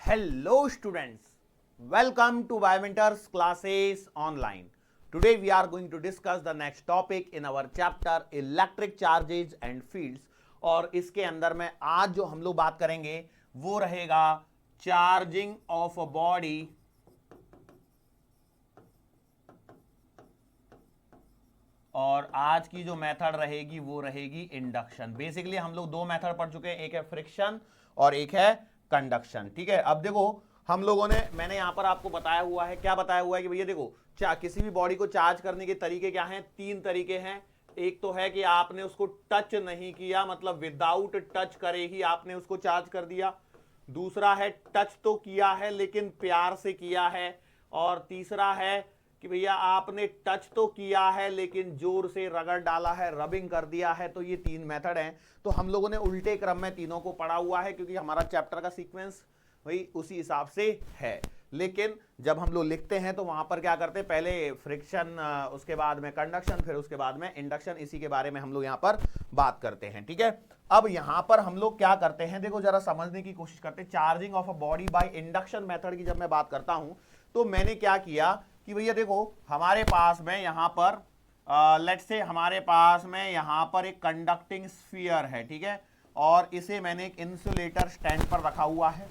Hello students, welcome to Biomentor's classes online. Today we are going to discuss the next topic in our chapter electric charges and fields. और इसके अंदर में आज जो हम लोग बात करेंगे वो रहेगा चार्जिंग ऑफ अ बॉडी और आज की जो मेथड रहेगी वो रहेगी इंडक्शन। बेसिकली हम लोग दो मेथड पढ़ चुके हैं, एक है फ्रिक्शन और एक है कंडक्शन। ठीक है, अब देखो हम लोगों ने मैंने यहां पर आपको बताया हुआ है, क्या बताया हुआ है कि भैया देखो किसी भी बॉडी को चार्ज करने के तरीके क्या हैं, तीन तरीके हैं। एक तो है कि आपने उसको टच नहीं किया, मतलब विदाउट टच करे ही आपने उसको चार्ज कर दिया। दूसरा है टच तो किया है लेकिन प्यार से किया है। और तीसरा है कि भैया आपने टच तो किया है लेकिन जोर से रगड़ डाला है, रबिंग कर दिया है। तो ये तीन मेथड हैं। तो हम लोगों ने उल्टे क्रम में तीनों को पढ़ा हुआ है क्योंकि हमारा चैप्टर का सीक्वेंस वही उसी हिसाब से है। लेकिन जब हम लोग लिखते हैं तो वहां पर क्या करते हैं, पहले फ्रिक्शन, उसके बाद में कंडक्शन, फिर उसके बाद में इंडक्शन। इसी के बारे में हम लोग यहां पर बात करते हैं। ठीक है, अब यहां पर हम लोग क्या करते हैं, देखो जरा समझने की कोशिश करते हैं। Charging of a body by induction method की जब मैं बात करता हूं तो मैंने क्या किया कि भैया देखो हमारे पास में यहां पर लेट्स से हमारे पास में यहां पर एक कंडक्टिंग स्फीयर है। ठीक है, और इसे मैंने एक इंसुलेटर स्टैंड पर रखा हुआ है।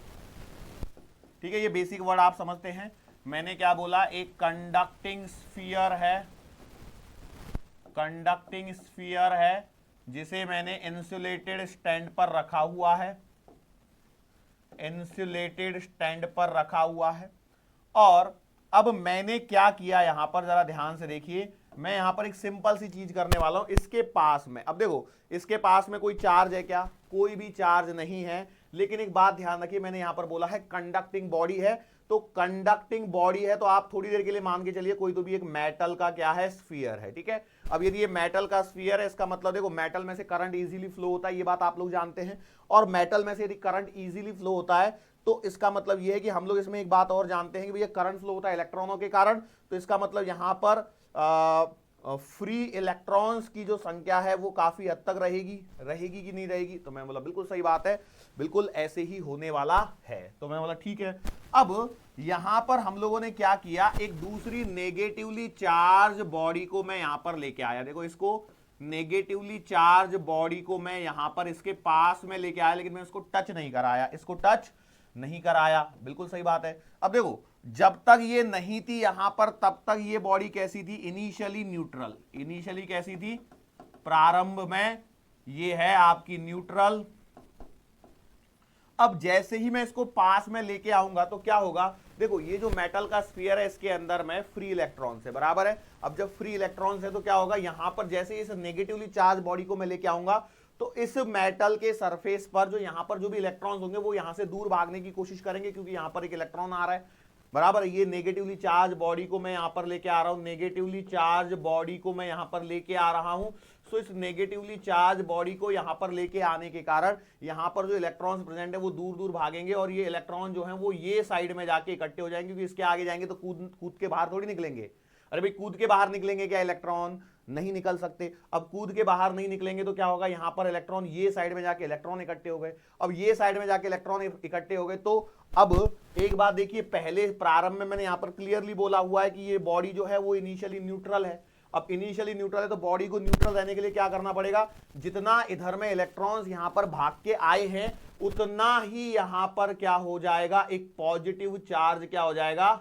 ठीक है, ये बेसिक वर्ड आप समझते हैं। मैंने क्या बोला, एक कंडक्टिंग स्फीयर है, कंडक्टिंग स्फीयर है जिसे मैंने इंसुलेटेड स्टैंड पर रखा हुआ है, इंसुलेटेड स्टैंड पर रखा हुआ है। और अब मैंने क्या किया यहां पर, जरा ध्यान से देखिए। मैं यहां पर एक सिंपल सी चीज करने वाला हूं। इसके पास में, अब देखो इसके पास में कोई चार्ज है क्या, कोई भी चार्ज नहीं है। लेकिन एक बात ध्यान रखिए, मैंने यहां पर बोला है कंडक्टिंग बॉडी है। तो कंडक्टिंग बॉडी है तो आप थोड़ी देर के लिए मान के चलिए कोई तो भी एक मेटल का क्या है, स्फीयर है। ठीक है, अब यदि ये मेटल का स्फीयर है, इसका मतलब देखो मेटल में से करंट इजीली फ्लो होता है, ये बात आप लोग जानते हैं। और मेटल में से यदि करंट इजीली फ्लो होता है तो इसका मतलब यह है कि हम लोग इसमें एक बात और जानते हैं कि भैया करंट फ्लो होता है इलेक्ट्रॉनों के कारण। तो इसका मतलब यहां पर फ्री इलेक्ट्रॉन्स की जो संख्या है वो काफी हद तक रहेगी कि नहीं रहेगी। तो मैं बोला बिल्कुल सही बात है, बिल्कुल ऐसे ही होने वाला है। तो मैं बोला ठीक है। अब यहां पर हम लोगों ने क्या किया, एक दूसरी नेगेटिवली चार्ज बॉडी को मैं यहां पर लेके आया। देखो इसको नेगेटिवली चार्ज बॉडी को मैं यहां पर इसके पास में लेके आया, लेकिन मैं इसको टच नहीं कराया, इसको टच नहीं कराया। बिल्कुल सही बात है। अब देखो जब तक ये नहीं थी यहां पर तब तक ये बॉडी कैसी थी, इनिशियली न्यूट्रल। इनिशियली कैसी थी, प्रारंभ में ये है आपकी न्यूट्रल। अब जैसे ही मैं इसको पास में लेके आऊंगा तो क्या होगा, देखो ये जो मेटल का स्फीयर है इसके अंदर में फ्री इलेक्ट्रॉन है, बराबर है। अब जब फ्री इलेक्ट्रॉन है तो क्या होगा, यहां पर जैसे ही इस नेगेटिवली चार्ज बॉडी को मैं लेके आऊंगा तो इस मेटल के सरफेस पर जो यहां पर जो भी इलेक्ट्रॉन्स होंगे वो यहां से दूर भागने की कोशिश करेंगे, क्योंकि यहां पर एक इलेक्ट्रॉन आ रहा है, बराबर। ये नेगेटिवली चार्ज बॉडी को मैं यहां पर लेके आ रहा हूं, नेगेटिवली चार्ज बॉडी को मैं यहां पर लेके आ रहा हूं। सो इस नेगेटिवली चार्ज बॉडी को यहां पर लेके आने के कारण यहां पर जो इलेक्ट्रॉन्स प्रेजेंट है वो दूर दूर भागेंगे और ये इलेक्ट्रॉन जो है वो ये साइड में जाके इकट्ठे हो जाएंगे, क्योंकि इसके आगे जाएंगे तो कूद के बाहर थोड़ी निकलेंगे। अरे भाई कूद के बाहर निकलेंगे क्या इलेक्ट्रॉन, नहीं निकल सकते। अब कूद के बाहर नहीं निकलेंगे तो क्या होगा, यहां पर इलेक्ट्रॉन ये साइड में जाके इलेक्ट्रॉन इकट्ठे हो गए। अब ये साइड में जाके इलेक्ट्रॉन इकट्ठे हो गए। तो अब एक बात देखिए, पहले प्रारंभ में मैंने यहां पर क्लियरली बोला हुआ है कि ये बॉडी जो है वो इनिशियली न्यूट्रल है। अब इनिशियली न्यूट्रल है तो बॉडी को न्यूट्रल रहने के लिए क्या करना पड़ेगा, जितना इधर में इलेक्ट्रॉन्स यहां पर भाग के आए हैं उतना ही यहां पर क्या हो जाएगा, एक पॉजिटिव चार्ज क्या हो जाएगा,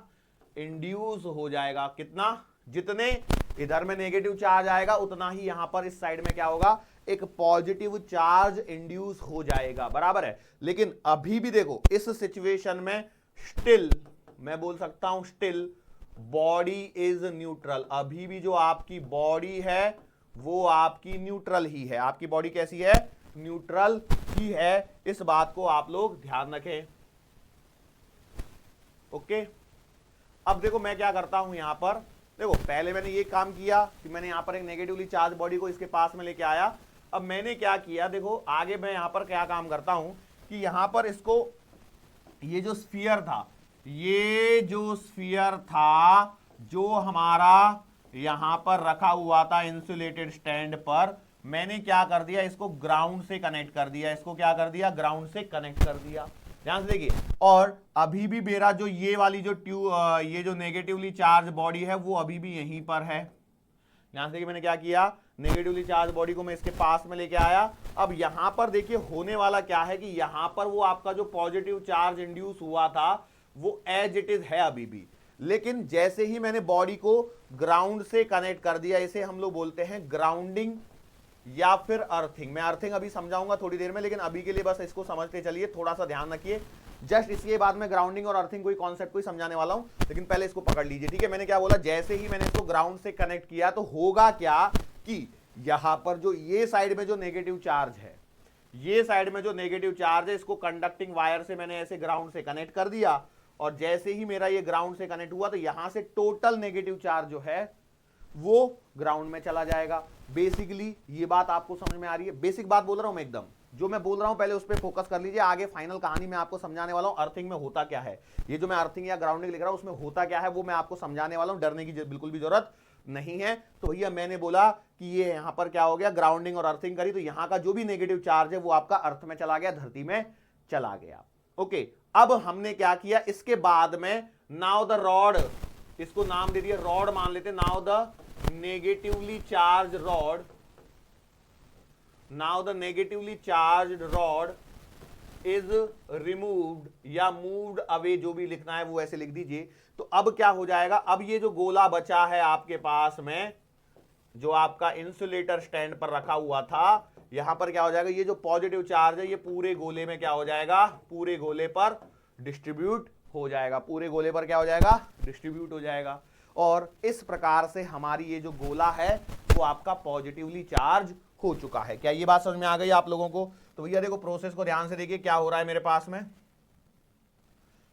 इंड्यूस हो जाएगा। कितना, जितने इधर में नेगेटिव चार्ज आएगा उतना ही यहां पर इस साइड में क्या होगा, एक पॉजिटिव चार्ज इंड्यूस हो जाएगा, बराबर है। लेकिन अभी भी देखो इस सिचुएशन में स्टिल मैं बोल सकता हूं, स्टिल बॉडी इज न्यूट्रल। अभी भी जो आपकी बॉडी है वो आपकी न्यूट्रल ही है। आपकी बॉडी कैसी है, न्यूट्रल ही है। इस बात को आप लोग ध्यान रखें। ओके, अब देखो मैं क्या करता हूं यहां पर, देखो पहले मैंने ये काम किया कि मैंने यहां पर एक नेगेटिवली चार्ज बॉडी को इसके पास में लेके आया। अब मैंने क्या किया, देखो आगे मैं यहां पर क्या काम करता हूं कि यहां पर इसको, ये जो स्फीयर था, ये जो स्फीयर था जो हमारा यहां पर रखा हुआ था इंसुलेटेड स्टैंड पर, मैंने क्या कर दिया, इसको ग्राउंड से कनेक्ट कर दिया। इसको क्या कर दिया, ग्राउंड से कनेक्ट कर दिया। ध्यान से देखिए। और अभी भी मेरा जो ये वाली जो ये जो नेगेटिवली चार्ज बॉडी है वो अभी भी यहीं पर है। ध्यान से देखिए, मैंने क्या किया, नेगेटिवली चार्ज बॉडी को मैं इसके पास में लेके आया। अब यहां पर देखिए होने वाला क्या है कि यहां पर वो आपका जो पॉजिटिव चार्ज इंड्यूस हुआ था वो एज इट इज है अभी भी, लेकिन जैसे ही मैंने बॉडी को ग्राउंड से कनेक्ट कर दिया, इसे हम लोग बोलते हैं ग्राउंडिंग या फिर अर्थिंग। मैं अर्थिंग अभी समझाऊंगा थोड़ी देर में, लेकिन अभी के लिए बस इसको समझते चलिए, थोड़ा सा ध्यान रखिए। जस्ट इसके बाद में ग्राउंडिंग और अर्थिंग कोई कॉन्सेप्ट कोई समझाने वाला हूं, लेकिन पहले इसको पकड़ लीजिए, ठीक है। मैंने क्या बोला, जैसे ही मैंने इसको ग्राउंड से कनेक्ट किया तो होगा क्या कि यहां पर जो ये साइड में जो नेगेटिव चार्ज है, ये साइड में जो नेगेटिव चार्ज है, इसको कंडक्टिंग वायर से मैंने ऐसे ग्राउंड से कनेक्ट कर दिया, और जैसे ही मेरा ये ग्राउंड से कनेक्ट हुआ तो यहां से टोटल नेगेटिव चार्ज जो है वो ग्राउंड में चला जाएगा। बेसिकली ये बात आपको समझ में आ रही है? बेसिक बात बोल रहा हूं मैं एकदम, जो मैं बोल रहा हूं पहले उस पर फोकस कर लीजिए, आगे फाइनल कहानी में आपको समझाने वाला हूं अर्थिंग में होता क्या है। ये जो मैं अर्थिंग या ग्राउंडिंग लिख रहा हूं उसमें होता क्या है वो मैं आपको समझाने वाला हूं, डरने की बिल्कुल भी जरूरत नहीं है। तो भैया मैंने बोला कि ये यहां पर क्या हो गया, ग्राउंडिंग और अर्थिंग करी तो यहां का जो भी नेगेटिव चार्ज है वो आपका अर्थ में चला गया, धरती में चला गया। ओके, अब हमने क्या किया, इसके बाद में नाउ द रॉड, इसको नाम दे दिया रॉड मान लेते, now the negatively charge rod, now the negatively charge rod is removed या मूव्ड अवे, जो भी लिखना है वो ऐसे लिख दीजिए। तो अब क्या हो जाएगा, अब ये जो गोला बचा है आपके पास में, जो आपका इंसुलेटर स्टैंड पर रखा हुआ था, यहां पर क्या हो जाएगा, ये जो पॉजिटिव चार्ज है ये पूरे गोले में क्या हो जाएगा, पूरे गोले पर डिस्ट्रीब्यूट हो जाएगा, पूरे गोले पर क्या हो जाएगा, डिस्ट्रीब्यूट हो जाएगा। और इस प्रकार से हमारी ये जो गोला है वो आपका पॉजिटिवली चार्ज हो चुका है। क्या ये बात समझ में आ गई आप लोगों को? तो भैया देखो प्रोसेस को ध्यान से देखिए क्या हो रहा है मेरे पास में।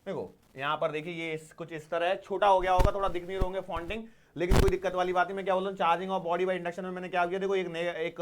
देखो यहां पर देखिए ये कुछ इस तरह है, छोटा हो गया होगा, थोड़ा दिख नहीं रहोगे फॉन्टिंग, लेकिन कोई दिक्कत वाली बात नहीं। मैं क्या बोल रहा हूँ, charging of body by induction में मैंने क्या किया, देखो एक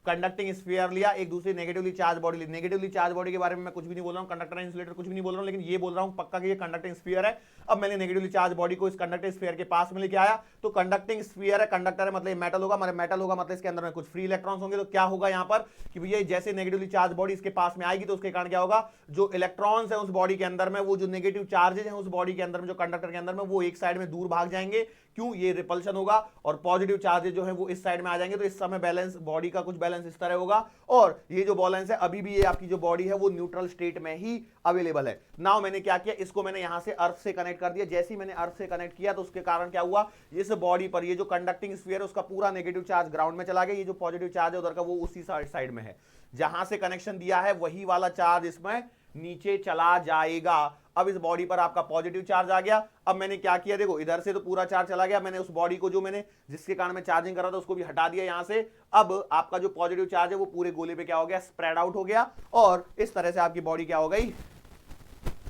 कंडक्टिंग स्फीयर लिया, एक दूसरी नेगेटिवली चार्ज बॉडी ली। नेगेटिवली चार्ज बॉडी के बारे में मैं कुछ भी नहीं बोल रहा हूं, कंडक्टर इंसुलेटर कुछ भी नहीं बोल रहा हूं, लेकिन ये बोल रहा हूं पक्का कि ये कंडक्टिंग स्फीयर है। अब मैंने नेगेटिवली चार्ज बॉडी को इस कंडक्टिंग स्फीयर के पास में लेके आया, तो कंडक्टिंग स्फीयर है, कंडक्टर है मतलब मेटल होगा, मेटल होगा मतलब इसके अंदर में कुछ फ्री इलेक्ट्रॉन्स होंगे। तो क्या होगा यहां पर कि भैया जैसे नेगेटिवली चार्ज बॉडी इसके पास में आएगी तो उसके कारण क्या होगा, जो इलेक्ट्रॉन्स है उस बॉडी के अंदर में, वो जो नेगेटिव चार्जेज है उस बॉडी के अंदर में, जो कंडक्टर के अंदर में, वो एक साइड में दूर भाग जाएंगे। क्यों? ये रिपल्शन होगा, और पॉजिटिव चार्जेज जो है वो इस साइड में आ जाएंगे। तो इस समय बैलेंस, बॉडी का कुछ बैलेंस इस तरह होगा, और ये जो बैलेंस है अभी भी ये आपकी जो बॉडी है वो न्यूट्रल स्टेट में ही अवेलेबल है। नाउ मैंने क्या किया, इसको मैंने यहां से अर्थ से कनेक्ट कर दिया। जैसे ही मैंने अर्थ से कनेक्ट किया तो उसके कारण क्या हुआ, इस बॉडी पर ये जो कंडक्टिंग स्फीयर है उसका पूरा नेगेटिव चार्ज ग्राउंड में चला गया, ये जो पॉजिटिव चार्ज है उधर का वो उसी साइड में है, जहां से कनेक्शन दिया है वही वाला चार्ज इसमें नीचे चला जाएगा। अब इस बॉडी पर आपका पॉजिटिव चार्ज आ गया। अब मैंने क्या किया, देखो इधर से तो पूरा चार्ज चला गया, मैंने उस बॉडी को जो मैंने जिसके कारण मैं चार्जिंग कर रहा था उसको भी हटा दिया यहां से। अब आपका जो पॉजिटिव चार्ज है वो पूरे गोले पे क्या हो गया, स्प्रेड आउट हो गया, और इस तरह से आपकी बॉडी क्या हो गई,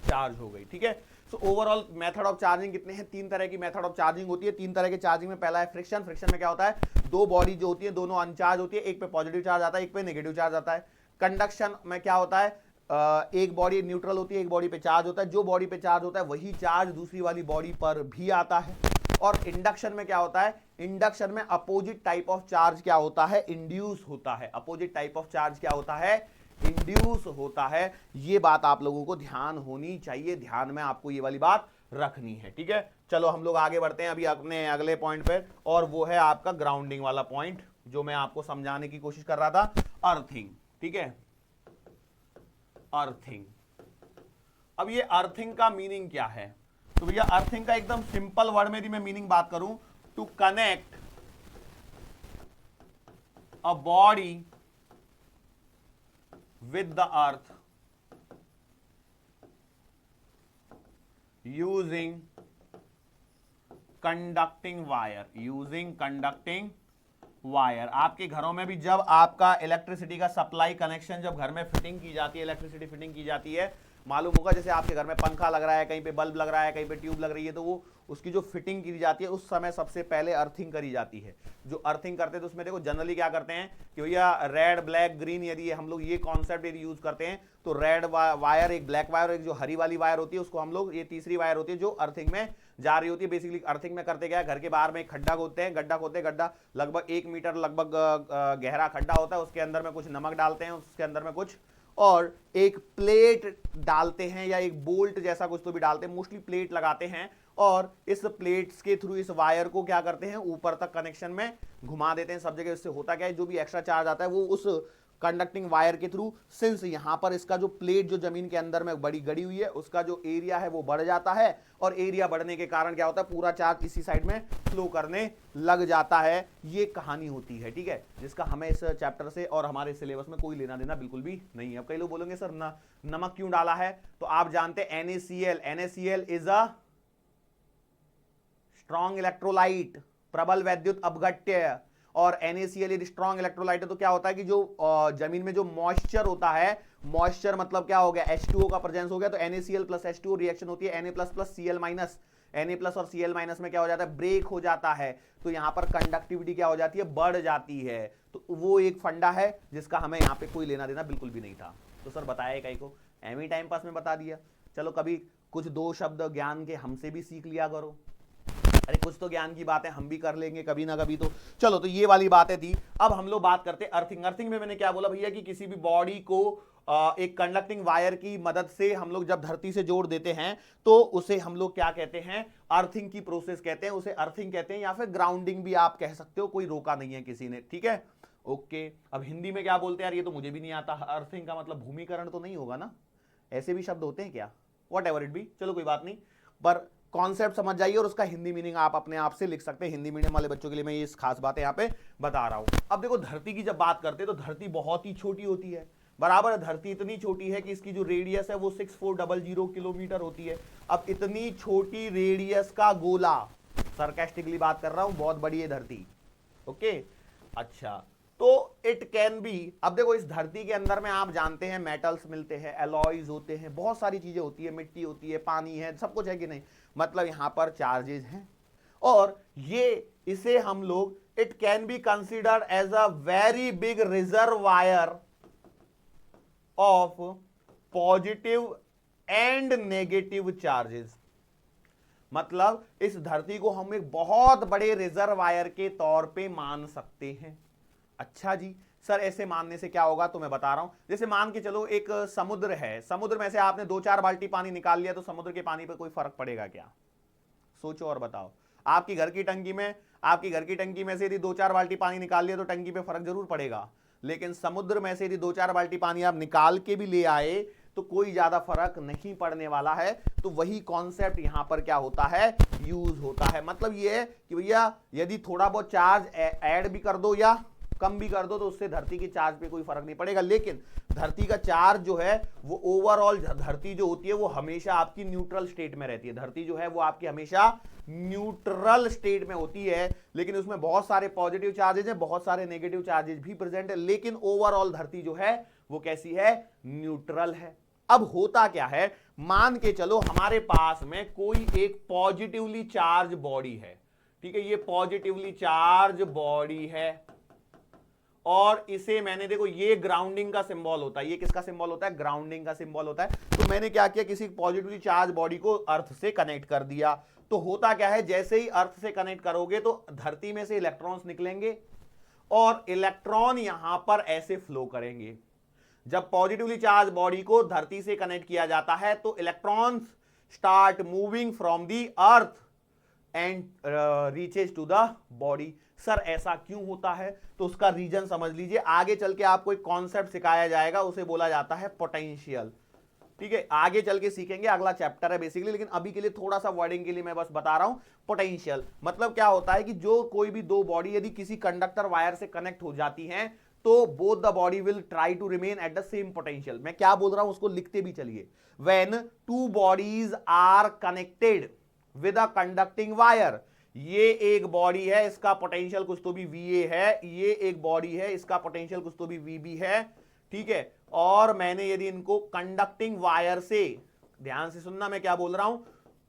चार्ज हो गई। ठीक है, so overall method of charging कितने हैं, 3 तरह की मेथड ऑफ चार्जिंग होती है। 3 तरह के चार्जिंग में पहला है फ्रिक्शन। फ्रिक्शन में क्या होता है, दो बॉडी जो होती है दोनों अनचार्ज होती है, एक पे पॉजिटिव चार्ज आता है एक पे नेगेटिव चार्ज आता है। कंडक्शन में क्या होता है, एक बॉडी न्यूट्रल होती है, एक बॉडी पे चार्ज होता है, जो बॉडी पे चार्ज होता है वही चार्ज दूसरी वाली बॉडी पर भी आता है। और इंडक्शन में क्या होता है, इंडक्शन में अपोजिट टाइप ऑफ चार्ज क्या होता है, इंड्यूस होता है। अपोजिट टाइप ऑफ चार्ज क्या होता है, इंड्यूस होता है। ये बात आप लोगों को ध्यान होनी चाहिए, ध्यान में आपको ये वाली बात रखनी है। ठीक है, चलो हम लोग आगे बढ़ते हैं अभी अपने अगले पॉइंट पे, और वो है आपका ग्राउंडिंग वाला पॉइंट जो मैं आपको समझाने की कोशिश कर रहा था, अर्थिंग। ठीक है, अर्थिंग। अब ये अर्थिंग का मीनिंग क्या है, तो भैया अर्थिंग का एकदम सिंपल वर्ड में यदि मैं मीनिंग बात करूं, to connect a body with the earth using conducting wire, using conducting wire. आपके घरों में भी जब आपका इलेक्ट्रिसिटी का सप्लाई कनेक्शन जब घर में फिटिंग की जाती है, इलेक्ट्रिसिटी फिटिंग की जाती है, मालूम होगा जैसे आपके घर में पंखा लग रहा है, कहीं पे बल्ब लग रहा है, कहीं पे ट्यूब लग रही है, तो वो उसकी जो फिटिंग की जाती है उस समय सबसे पहले अर्थिंग करी जाती है। जो अर्थिंग करते हैं तो उसमें देखो जनरली क्या करते हैं कि भैया रेड ब्लैक ग्रीन, यदि हम लोग ये कॉन्सेप्ट यदि यूज करते हैं तो रेड वायर, एक ब्लैक वायर, एक जो हरी वाली वायर होती है उसको हम लोग, ये तीसरी वायर होती है जो अर्थिंग में जा रही होती है। बेसिकली अर्थिंग में करते क्या है, घर के बाहर में एक खड्डा खोदते हैं, गड्ढा खोदते हैं, गड्ढा लगभग 1 मीटर लगभग गहरा खड्डा होता है, उसके अंदर में कुछ नमक डालते हैं, उसके अंदर में कुछ और एक प्लेट डालते हैं या एक बोल्ट जैसा कुछ तो भी डालते हैं, मोस्टली प्लेट लगाते हैं और इस प्लेट्स के थ्रू इस वायर को क्या करते हैं, ऊपर तक कनेक्शन में घुमा देते हैं सब जगह। इससे होता क्या है, जो भी एक्स्ट्रा चार्ज आता है वो उस कंडक्टिंग वायर के थ्रू, सिंस यहां पर इसका जो प्लेट जो जमीन के अंदर में बड़ी गड़ी हुई है उसका जो एरिया है वो बढ़ जाता है और एरिया बढ़ने के कारण क्या होता है, पूरा चार्ज इसी साइड में फ्लो करने लग जाता है। ये कहानी होती है, ठीक है, जिसका हमें इस चैप्टर से और हमारे सिलेबस में कोई लेना देना बिल्कुल भी नहीं है। अब कई लोग बोलेंगे सर नमक क्यों डाला है, तो आप जानते हैं NaCl, NaCl is a strong electrolyte, प्रबल वैद्युत अपघट्य, और NaCl यदि स्ट्रॉन्ग इलेक्ट्रोलाइट है तो क्या होता है कि जो जमीन में जो मॉइस्चर होता है, मॉइस्चर मतलब क्या हो गया, H2O का प्रेजेंस हो गया, तो NaCl प्लस H2O रिएक्शन होती है Na plus plus Cl minus, Na plus और Cl माइनस में क्या हो जाता है, ब्रेक हो जाता है, तो यहां पर कंडक्टिविटी क्या हो जाती है, बढ़ जाती है। तो वो एक फंडा है जिसका हमें यहाँ पे कोई लेना देना बिल्कुल भी नहीं था। तो सर बताया एक को एमी टाइम पास में बता दिया, चलो कभी कुछ दो शब्द ज्ञान के हमसे भी सीख लिया करो, अरे कुछ तो ज्ञान की बातें हम भी कर लेंगे कभी ना कभी। तो चलो, तो ये वाली बातें थी। अब हम लोग बात करते अर्थिंग। अर्थिंग में मैंने क्या बोला भैया कि किसी भी बॉडी को एक कंडक्टिंग वायर की मदद से हम लोग जब धरती से जोड़ देते हैं तो उसे हम लोग क्या कहते हैं, अर्थिंग की प्रोसेस कहते हैं, उसे अर्थिंग कहते हैं या फिर ग्राउंडिंग भी आप कह सकते हो, कोई रोका नहीं है किसी ने, ठीक है, ओके। अब हिंदी में क्या बोलते हैं यार, ये तो मुझे भी नहीं आता, अर्थिंग का मतलब भूमिकरण तो नहीं होगा ना, ऐसे भी शब्द होते हैं क्या, वॉट एवर इट बी, चलो कोई बात नहीं, पर कॉन्सेप्ट समझ जाइए और उसका हिंदी मीनिंग आप अपने आप से लिख सकते हैं। हिंदी मीडियम वाले बच्चों के लिए मैं ये खास बातें यहाँ पे बता रहा हूं। अब देखो, धरती की जब बात करते हैं तो धरती बहुत ही छोटी होती है, बराबर है, धरती इतनी छोटी है कि इसकी जो रेडियस है वो 6400 किलोमीटर होती है। अब इतनी छोटी रेडियस का गोला, सरकास्टिकली बात कर रहा हूं, बहुत बड़ी है धरती, ओके, अच्छा, तो इट कैन बी, अब देखो इस धरती के अंदर में आप जानते हैं मेटल्स मिलते हैं, एलॉयज होते हैं, बहुत सारी चीजें होती है, मिट्टी होती है, पानी है, सब कुछ है कि नहीं, मतलब यहां पर चार्जेस हैं और ये इसे हम लोग, it can be considered as a very big reservoir of positive and negative charges, मतलब इस धरती को हम एक बहुत बड़े रिजर्वायर के तौर पे मान सकते हैं। अच्छा जी, सर ऐसे मानने से क्या होगा, तो मैं बता रहा हूं, जैसे मान के चलो एक समुद्र है, समुद्र में से आपने 2-4 बाल्टी पानी निकाल लिया तो समुद्र के पानी पे कोई फर्क पड़ेगा क्या, सोचो और बताओ। आपकी घर की टंकी में से यदि 2-4 बाल्टी पानी निकाल लिया तो टंकी पे फर्क जरूर पड़ेगा, लेकिन समुद्र में से यदि 2-4 बाल्टी पानी आप निकाल के भी ले आए तो कोई ज्यादा फर्क नहीं पड़ने वाला है। तो वही कॉन्सेप्ट यहां पर क्या होता है, यूज होता है। मतलब ये है कि भैया यदि थोड़ा बहुत चार्ज ऐड भी कर दो या कम भी कर दो तो उससे धरती के चार्ज पे कोई फर्क नहीं पड़ेगा, लेकिन धरती का चार्ज जो है वो ओवरऑल, धरती जो होती है वो हमेशा आपकी न्यूट्रल स्टेट में रहती है, धरती जो है वो आपकी हमेशा न्यूट्रल स्टेट में होती है, लेकिन उसमें बहुत सारे पॉजिटिव चार्जेस हैं, बहुत सारे नेगेटिव चार्जेस भी प्रेजेंट है, लेकिन ओवरऑल धरती जो है वो कैसी है, न्यूट्रल है। अब होता क्या है, मान के चलो हमारे पास में कोई एक पॉजिटिवली चार्ज बॉडी है, ठीक है, ये पॉजिटिवली चार्ज बॉडी है और इसे मैंने, देखो ये ग्राउंडिंग का सिंबल होता है, ये किसका सिंबल होता है, ग्राउंडिंग का सिंबल होता है। तो मैंने क्या किया, किसी पॉजिटिवली चार्ज बॉडी को अर्थ से कनेक्ट कर दिया, तो होता क्या है, जैसे ही अर्थ से कनेक्ट करोगे तो धरती में से इलेक्ट्रॉन्स निकलेंगे और इलेक्ट्रॉन यहां पर ऐसे फ्लो करेंगे। जब पॉजिटिवली चार्ज बॉडी को धरती से कनेक्ट किया जाता है तो electrons start moving from the earth and reaches to the body. Sir ऐसा क्यों होता है, तो उसका रीजन समझ लीजिए, आगे चल के आपको एक कॉन्सेप्ट सिखाया जाएगा, उसे बोला जाता है पोटेंशियल, ठीक है, आगे चल के सीखेंगे, अगला चैप्टर है बेसिकली, लेकिन अभी के लिए थोड़ा सा वर्डिंग के लिए मैं बस बता रहा हूं। पोटेंशियल मतलब क्या होता है कि जो कोई भी दो बॉडी यदि किसी कंडक्टर वायर से कनेक्ट हो जाती हैं तो both the body will try to remain at the same potential. मैं क्या बोल रहा हूं उसको लिखते भी चलिए, when two bodies are connected with a conducting wire, ये एक बॉडी है, इसका पोटेंशियल कुछ तो भी VA है, ये एक बॉडी है, इसका पोटेंशियल कुछ तो भी VB है, ठीक है, और मैंने यदि इनको कंडक्टिंग वायर से, ध्यान से सुनना मैं क्या बोल रहा हूं,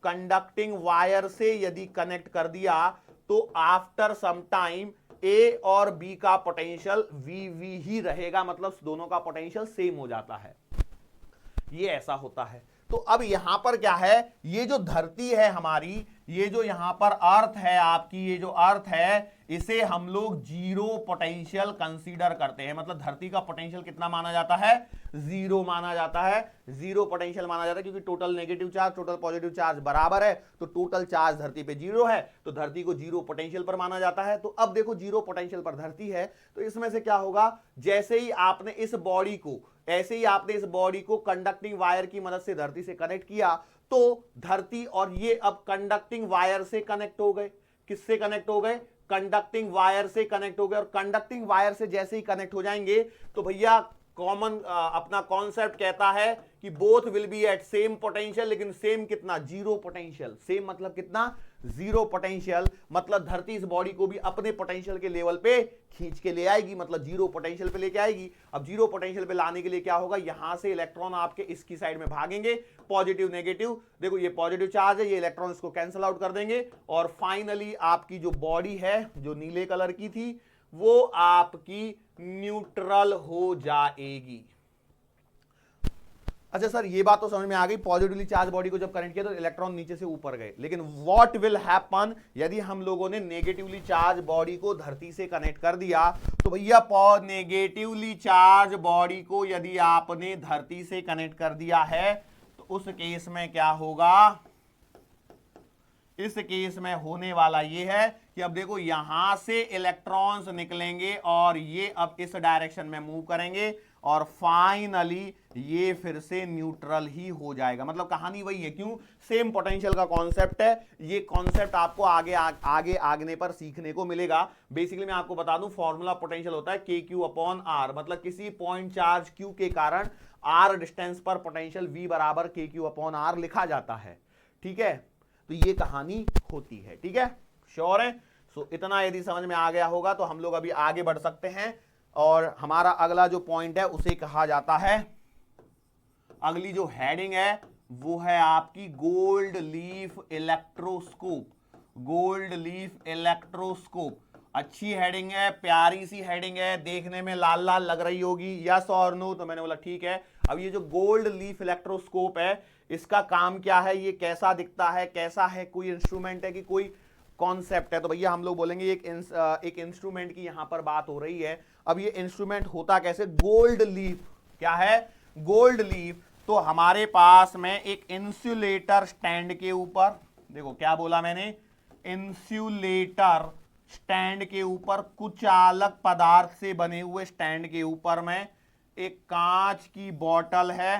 कंडक्टिंग वायर से यदि कनेक्ट कर दिया तो आफ्टर सम टाइम A और B का पोटेंशियल VV ही रहेगा, मतलब दोनों का पोटेंशियल सेम हो जाता है, ये ऐसा होता है। तो अब यहां पर क्या है, ये जो धरती है हमारी, ये जो यहां पर अर्थ है आपकी, ये जो अर्थ है इसे हम लोग जीरो पोटेंशियल कंसीडर करते हैं। मतलब धरती का पोटेंशियल कितना माना जाता है? जीरो माना जाता है, जीरो पोटेंशियल माना जाता है, क्योंकि total negative charge total positive charge बराबर है, तो टोटल चार्ज धरती पे जीरो है, तो धरती को जीरो पोटेंशियल पर माना जाता है। तो अब देखो जीरो पोटेंशियल पर धरती है, तो इसमें से क्या होगा, जैसे ही आपने इस बॉडी को, ऐसे ही आपने इस बॉडी को कंडक्टिंग वायर की मदद से धरती से कनेक्ट किया, तो धरती और ये अब कंडक्टिंग वायर से कनेक्ट हो गए। किससे कनेक्ट हो गए? कंडक्टिंग वायर से कनेक्ट हो गए। और कंडक्टिंग वायर से जैसे ही कनेक्ट हो जाएंगे तो भैया कॉमन अपना कॉन्सेप्ट कहता है कि both will be at same potential, लेकिन सेम कितना? Zero potential. सेम मतलब कितना? Zero potential. मतलब धरती इस बॉडी को भी अपने पोटेंशियल के लेवल पे खींच के ले आएगी, मतलब जीरो पोटेंशियल पे लेके आएगी। अब जीरो पोटेंशियल पे लाने के लिए क्या होगा, यहां से इलेक्ट्रॉन आपके इसकी साइड में भागेंगे, पॉजिटिव नेगेटिव। देखो ये पॉजिटिव चार्ज है, ये इलेक्ट्रॉन इसको कैंसिल आउट कर देंगे, और फाइनली आपकी जो बॉडी है जो नीले कलर की थी वो आपकी न्यूट्रल हो जाएगी। अच्छा सर, ये बात तो समझ में आ गई, पॉजिटिवली चार्ज बॉडी को जब करंट किया तो इलेक्ट्रॉन नीचे से ऊपर गए, लेकिन व्हाट विल हैपन यदि हम लोगों ने नेगेटिवली चार्ज बॉडी को धरती से कनेक्ट कर दिया? तो भैया नेगेटिवली चार्ज बॉडी को यदि आपने धरती से कनेक्ट कर दिया है तो उस केस में क्या होगा? इस केस में होने वाला ये है कि अब देखो यहां से इलेक्ट्रॉन्स निकलेंगे और ये अब इस डायरेक्शन में मूव करेंगे, और फाइनली ये फिर से न्यूट्रल ही हो जाएगा। मतलब कहानी वही है, क्यों? सेम पोटेंशियल का कॉन्सेप्ट है। ये कॉन्सेप्ट आपको आगे पर सीखने को मिलेगा। बेसिकली मैं आपको बता दूं, फॉर्मूला पोटेंशियल होता है KQ अपॉन R, मतलब किसी पॉइंट चार्ज Q के कारण R डिस्टेंस पर पोटेंशियल V बराबर KQ अपॉन R लिखा जाता है। ठीक है, तो ये कहानी होती है। ठीक है, श्योर है? सो इतना यदि समझ में आ गया होगा तो हम लोग अभी आगे बढ़ सकते हैं, और हमारा अगला जो पॉइंट है उसे कहा जाता है, अगली जो हेडिंग है वो है आपकी gold leaf electroscope. Gold leaf electroscope अच्छी हेडिंग है, प्यारी सी हेडिंग है, देखने में लाल लाल लग रही होगी, यस और नो? तो मैंने बोला ठीक है। अब ये जो गोल्ड लीफ इलेक्ट्रोस्कोप है, इसका काम क्या है, ये कैसा दिखता है, कैसा है, कोई इंस्ट्रूमेंट है कि कोई कॉन्सेप्ट है? तो भैया हम लोग बोलेंगे एक इंस्ट्रूमेंट की यहां पर बात हो रही है। अब ये इंस्ट्रूमेंट होता कैसे? Gold leaf. क्या है? Gold leaf. तो हमारे पास में एक इंसुलेटर स्टैंड के ऊपर, देखो क्या बोला मैंने, इंसुलेटर स्टैंड के ऊपर, कुचालक पदार्थ से बने हुए स्टैंड के ऊपर में एक कांच की बोतल है।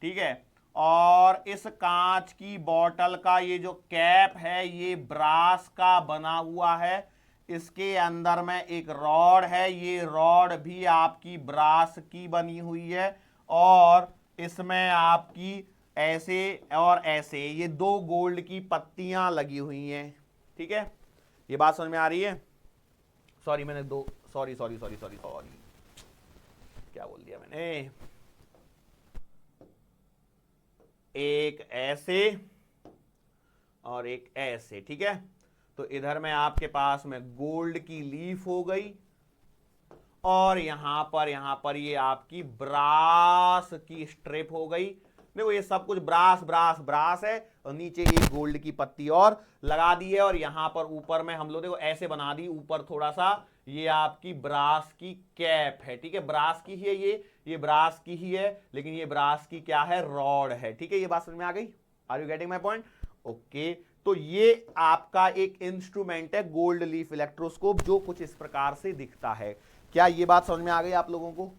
ठीक है, और इस कांच की बोतल का ये जो कैप है ये ब्रास का बना हुआ है। इसके अंदर में एक रॉड है, ये रॉड भी आपकी ब्रास की बनी हुई है, और इसमें आपकी ऐसे और ऐसे ये दो गोल्ड की पत्तियां लगी हुई हैं। ठीक है, ये बात समझ में आ रही है? सॉरी मैंने सॉरी क्या बोल दिया मैंने, एक ऐसे और एक ऐसे। ठीक है, तो इधर में आपके पास में गोल्ड की लीफ हो गई, और यहां पर ये आपकी ब्रास की स्ट्रिप हो गई। देखो ये सब कुछ ब्रास है, और नीचे एक गोल्ड की पत्ती और लगा दी है, और यहां पर ऊपर में हम लोग देखो ऐसे बना दी, ऊपर थोड़ा सा ये आपकी ब्रास की कैप है। ठीक है, ब्रास की ही है ये ब्रास की ही है, लेकिन ये ब्रास की क्या है, रॉड है। ठीक है, ये बात समझ में आ गई? Are you getting my point? Okay, तो ये आपका एक इंस्ट्रूमेंट है गोल्ड लीफ इलेक्ट्रोस्कोप, जो कुछ इस प्रकार से दिखता है। क्या ये बात समझ में आ गई आप लोगों को?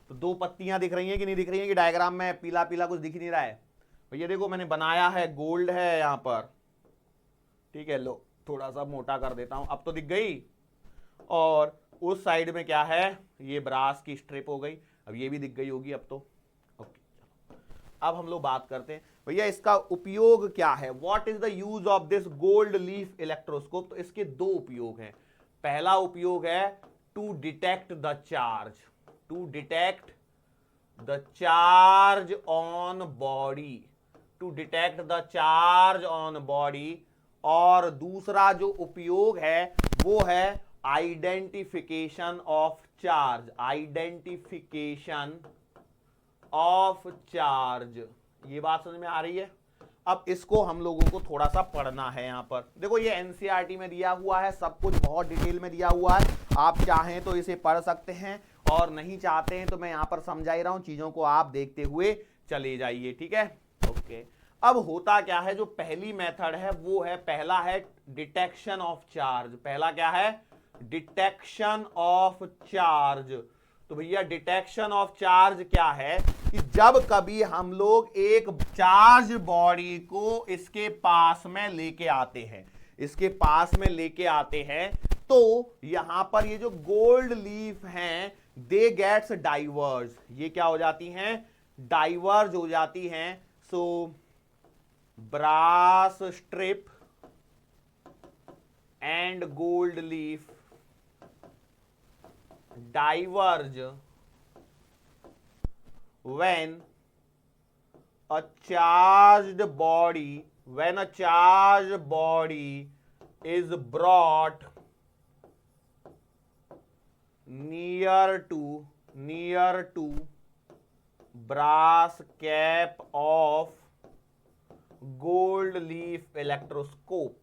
तो दो पत्तियां दिख रही हैं कि नहीं दिख रही हैं? कि डायग्राम में पीला पीला कुछ दिख नहीं रहा है? ये देखो मैंने बनाया है, गोल्ड है यहां पर। ठीक है, लो थोड़ा सा मोटा कर देता हूं, अब तो दिख गई। और उस साइड में क्या है, ये ब्रास की स्ट्रिप हो गई, अब ये भी दिख गई होगी अब तो। ओके, अब हम लोग बात करते हैं भैया इसका उपयोग क्या है। What is the use of this gold leaf electroscope? तो इसके दो उपयोग हैं। पहला उपयोग है to detect the charge, to detect the charge on body, to detect the charge on body. और दूसरा जो उपयोग है वो है identification of charge, identification of charge. ये बात समझ में आ रही है? अब इसको हम लोगों को थोड़ा सा पढ़ना है। यहां पर देखो ये एनसीईआरटी में दिया हुआ है, सब कुछ बहुत डिटेल में दिया हुआ है, आप चाहें तो इसे पढ़ सकते हैं और नहीं चाहते हैं तो मैं यहां पर समझा ही रहा हूं, चीजों को आप देखते हुए चले जाइए, ठीक है। ओके, अब होता क्या है, जो पहली मेथड है वो है, पहला है डिटेक्शन ऑफ चार्ज। पहला क्या है, डिटेक्शन ऑफ चार्ज। तो भैया डिटेक्शन ऑफ चार्ज क्या है कि जब कभी हम लोग एक चार्ज बॉडी को इसके पास में लेके आते हैं, इसके पास में लेके आते हैं, तो यहां पर ये जो गोल्ड लीफ हैं दे गेट्स डाइवर्ज, ये क्या हो जाती हैं, डाइवर्ज हो जाती हैं। So brass strip and gold leaf diverge when a charged body is brought near to brass cap of gold leaf electroscope।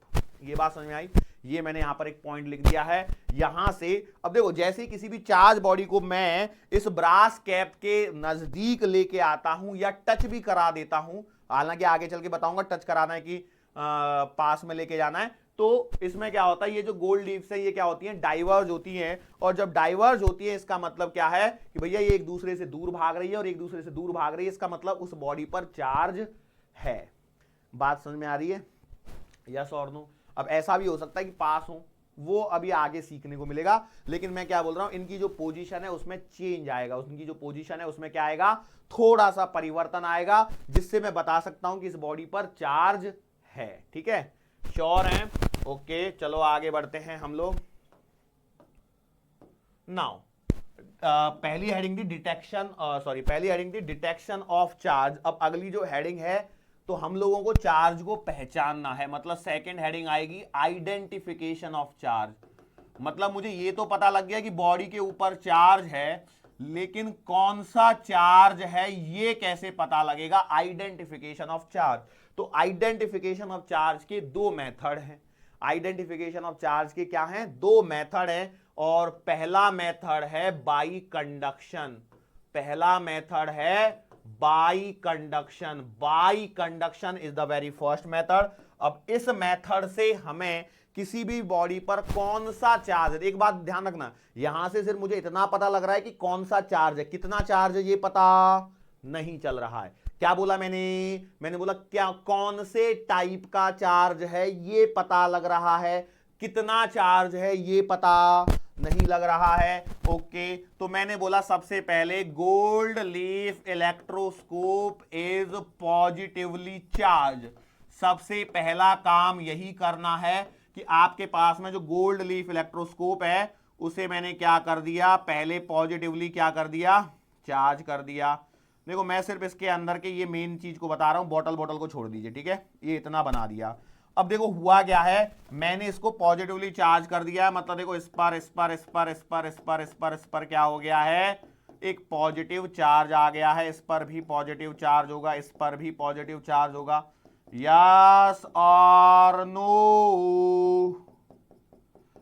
ये बात समझ में आई, ये मैंने यहां पर एक पॉइंट लिख दिया है। यहां से अब देखो, जैसे किसी भी चार्ज बॉडी को मैं इस ब्रास कैप के नजदीक लेके आता हूं या टच भी करा देता हूं, हालांकि आगे चल के बताऊंगा टच कराना है कि पास में लेके जाना है, तो इसमें क्या होता है, ये जो गोल्ड लीफ्स है ये क्या होती हैं, डाइवर्ज होती हैं। और जब डाइवर्ज होती है इसका मतलब क्या है कि भैया ये एक दूसरे से दूर भाग रही है और एक दूसरे से दूर भाग रही है, इसका मतलब उस बॉडी पर चार्ज है। बात समझ में आ रही है, यस और नो। अब ऐसा भी हो सकता है कि पास हो, वो अभी आगे सीखने को मिलेगा, लेकिन मैं क्या बोल रहा हूं, इनकी जो पोजीशन है उसमें चेंज आएगा, उनकी जो पोजीशन है उसमें क्या आएगा, थोड़ा सा परिवर्तन आएगा, जिससे मैं बता सकता हूं कि इस बॉडी पर चार्ज है, ठीक है। श्योर हैं? ओके, चलो आगे बढ़ते हैं हम लोग। नाउ पहली हेडिंग थी डिटेक्शन ऑफ चार्ज। अब अगली जो हेडिंग है, तो हम लोगों को चार्ज को पहचानना है, मतलब सेकंड हेडिंग आएगी आइडेंटिफिकेशन ऑफ चार्ज। मतलब मुझे ये तो पता लग गया कि बॉडी के ऊपर चार्ज है, लेकिन कौन सा चार्ज है ये कैसे पता लगेगा, आइडेंटिफिकेशन ऑफ चार्ज। तो आइडेंटिफिकेशन ऑफ चार्ज के दो मेथड हैं, आइडेंटिफिकेशन ऑफ चार्ज के क्या हैं, दो मेथड हैं। और पहला मेथड है बाई कंडक्शन, पहला मेथड है by conduction is the very first method. अब इस मेथड से हमें किसी भी बॉडी पर कौन सा चार्ज है, एक बात ध्यान रखना, यहां से सिर्फ मुझे इतना पता लग रहा है कि कौन सा चार्ज है, कितना चार्ज है ये पता नहीं चल रहा है। क्या बोला मैंने बोला क्या, कौन से टाइप का चार्ज है ये पता लग रहा है, कितना चार्ज है ये पता नहीं लग रहा है। ओके, तो मैंने बोला सबसे पहले gold leaf electroscope is positively charge. सबसे पहला काम यही करना है कि आपके पास में जो गोल्ड लीफ इलेक्ट्रोस्कोप है उसे मैंने क्या कर दिया, पहले पॉजिटिवली क्या कर दिया, चार्ज कर दिया। देखो मैं सिर्फ इसके अंदर के ये मेन चीज को बता रहा हूं, बॉटल को छोड़ दीजिए, ठीक है, ये इतना बना दिया। अब देखो हुआ क्या है, मैंने इसको पॉजिटिवली चार्ज कर दिया है, मतलब देखो इस पर क्या हो गया है, एक पॉजिटिव चार्ज आ गया है, इस पर भी पॉजिटिव चार्ज होगा, इस पर भी पॉजिटिव चार्ज होगा। यस और नो,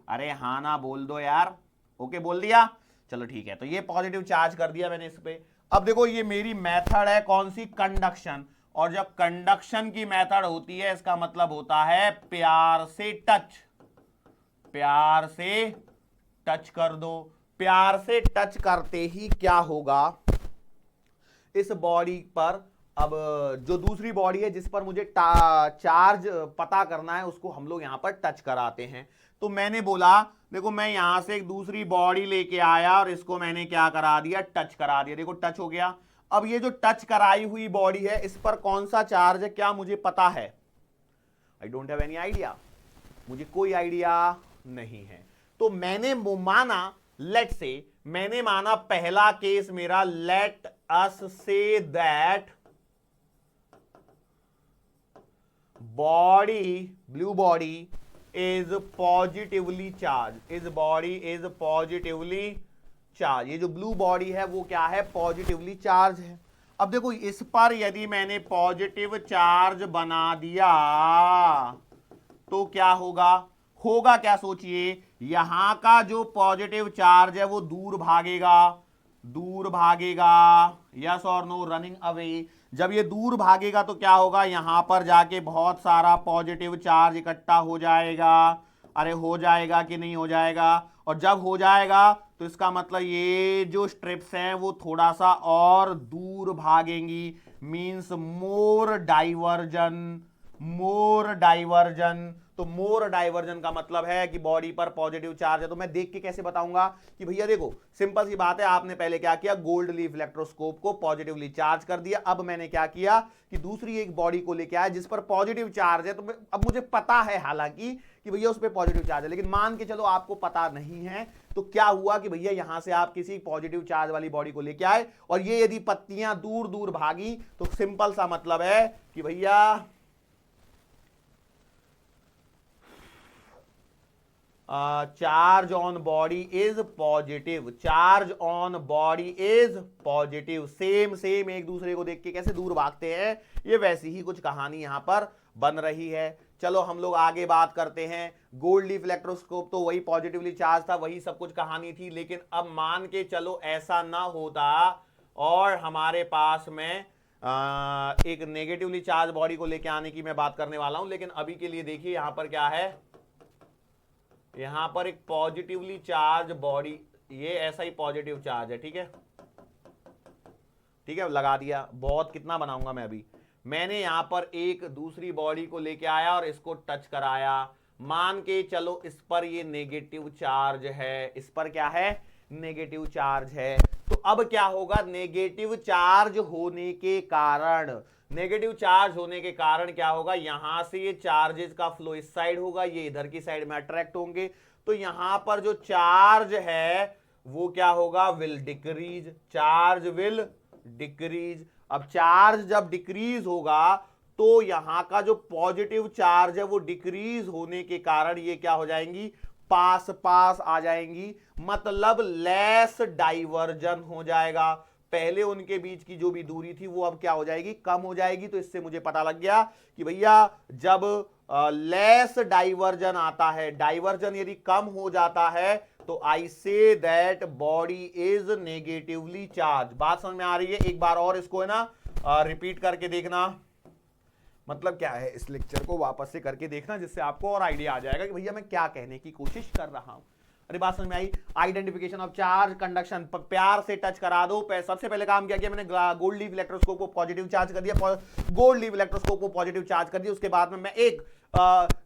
अरे हाँ ना बोल दो यार। ओके बोल दिया, चलो ठीक है, तो ये पॉजिटिव चार्ज कर दिया मैंने इस पे। अब देखो ये मेरी मेथड है कौन सी, कंडक्शन। और जब कंडक्शन की मेथड होती है इसका मतलब होता है प्यार से टच कर दो। प्यार से टच करते ही क्या होगा, इस बॉडी पर, अब जो दूसरी बॉडी है जिस पर मुझे चार्ज पता करना है उसको हम लोग यहां पर टच कराते हैं। तो मैंने बोला देखो मैं यहां से एक दूसरी बॉडी लेके आया और इसको मैंने क्या करा दिया, टच करा दिया, देखो टच हो गया। अब ये जो टच कराई हुई बॉडी है इस पर कौन सा चार्ज है क्या मुझे पता है, I don't have any idea, मुझे कोई आइडिया नहीं है। तो मैंने माना, लेट से मैंने माना पहला केस मेरा, लेट अस से that body, blue body is positively charge, is body is positively charge. ये जो ब्लू बॉडी है वो क्या है, पॉजिटिवली चार्ज है। अब देखो इस पर यदि मैंने पॉजिटिव चार्ज बना दिया तो क्या होगा, होगा क्या सोचिए, यहां का जो पॉजिटिव चार्ज है वो दूर भागेगा, दूर भागेगा, यस और नो, रनिंग अवे। जब ये दूर भागेगा तो क्या होगा, यहां पर जाके बहुत सारा पॉजिटिव चार्ज इकट्ठा हो जाएगा। अरे हो जाएगा कि नहीं हो जाएगा, और जब हो जाएगा तो इसका मतलब ये जो स्ट्रिप्स हैं वो थोड़ा सा और दूर भागेंगी, मींस मोर डाइवर्जन, मोर डाइवर्जन। तो मोर डाइवर्जन का मतलब है कि बॉडी पर पॉजिटिव चार्ज है। तो मैं देख के कैसे बताऊंगा कि भैया देखो सिंपल सी बात है, आपने पहले क्या किया, गोल्ड लीफ इलेक्ट्रोस्कोप को पॉजिटिवली चार्ज कर दिया। अब मैंने क्या किया कि दूसरी एक बॉडी को लेके आया जिस पर पॉजिटिव चार्ज है। तो अब मुझे पता है हालांकि कि भैया उस पर पॉजिटिव चार्ज है, लेकिन मान के चलो आपको पता नहीं है, तो क्या हुआ कि भैया यहां से आप किसी पॉजिटिव चार्ज वाली बॉडी को लेके आए और ये यदि पत्तियां दूर दूर भागी तो सिंपल सा मतलब है कि भैया charge on body is positive, charge on body is positive. Same same एक दूसरे को देख के कैसे दूर भागते हैं, ये वैसी ही कुछ कहानी यहां पर बन रही है। चलो हम लोग आगे बात करते हैं। गोल्ड लीफ इलेक्ट्रोस्कोप तो वही पॉजिटिवली चार्ज था, वही सब कुछ कहानी थी, लेकिन अब मान के चलो ऐसा ना होता और हमारे पास में एक नेगेटिवली चार्ज बॉडी को लेके आने की मैं बात करने वाला हूं। लेकिन अभी के लिए देखिए यहां पर क्या है, यहां पर एक पॉजिटिवली चार्ज बॉडी, ये ऐसा ही पॉजिटिव चार्ज है, ठीक है, ठीक है, लगा दिया। बहुत कितना बनाऊंगा मैं अभी, मैंने यहां पर एक दूसरी बॉडी को लेके आया और इसको टच कराया, मान के चलो इस पर ये नेगेटिव चार्ज है, इस पर क्या है, नेगेटिव चार्ज है। तो अब क्या होगा, नेगेटिव चार्ज होने के कारण, नेगेटिव चार्ज होने के कारण क्या होगा, यहां से ये चार्जेस का फ्लो इस साइड होगा, ये इधर की साइड में अट्रैक्ट होंगे। तो यहां पर जो चार्ज है वो क्या होगा, will decrease, charge will decrease. अब चार्ज जब डिक्रीज होगा तो यहां का जो पॉजिटिव चार्ज है वो डिक्रीज होने के कारण ये क्या हो जाएंगी, पास पास आ जाएंगी, मतलब लेस डाइवर्जन हो जाएगा। पहले उनके बीच की जो भी दूरी थी वो अब क्या हो जाएगी, कम हो जाएगी। तो इससे मुझे पता लग गया कि भैया जब लेस डाइवर्जन आता है, डाइवर्जन यदि कम हो जाता है तो I say that body is negatively charge. बात समझ में आ रही है, एक बार और इसको है ना रिपीट करके देखना, मतलब क्या है, इस लेक्चर को वापस से करके देखना जिससे आपको और आइडिया आ जाएगा कि भैया मैं क्या कहने की कोशिश कर रहा हूं। अरे बात समझ में आई। आइडेंटिफिकेशन ऑफ चार्ज कंडक्शन, प्यार से टच करा दो। सबसे पहले काम क्या किया मैंने, गोल्ड लीफ इलेक्ट्रोस्कोप को पॉजिटिव चार्ज कर दिया, गोल्ड लीफ इलेक्ट्रोस्कोप को पॉजिटिव चार्ज कर दिया। उसके बाद में मैं एक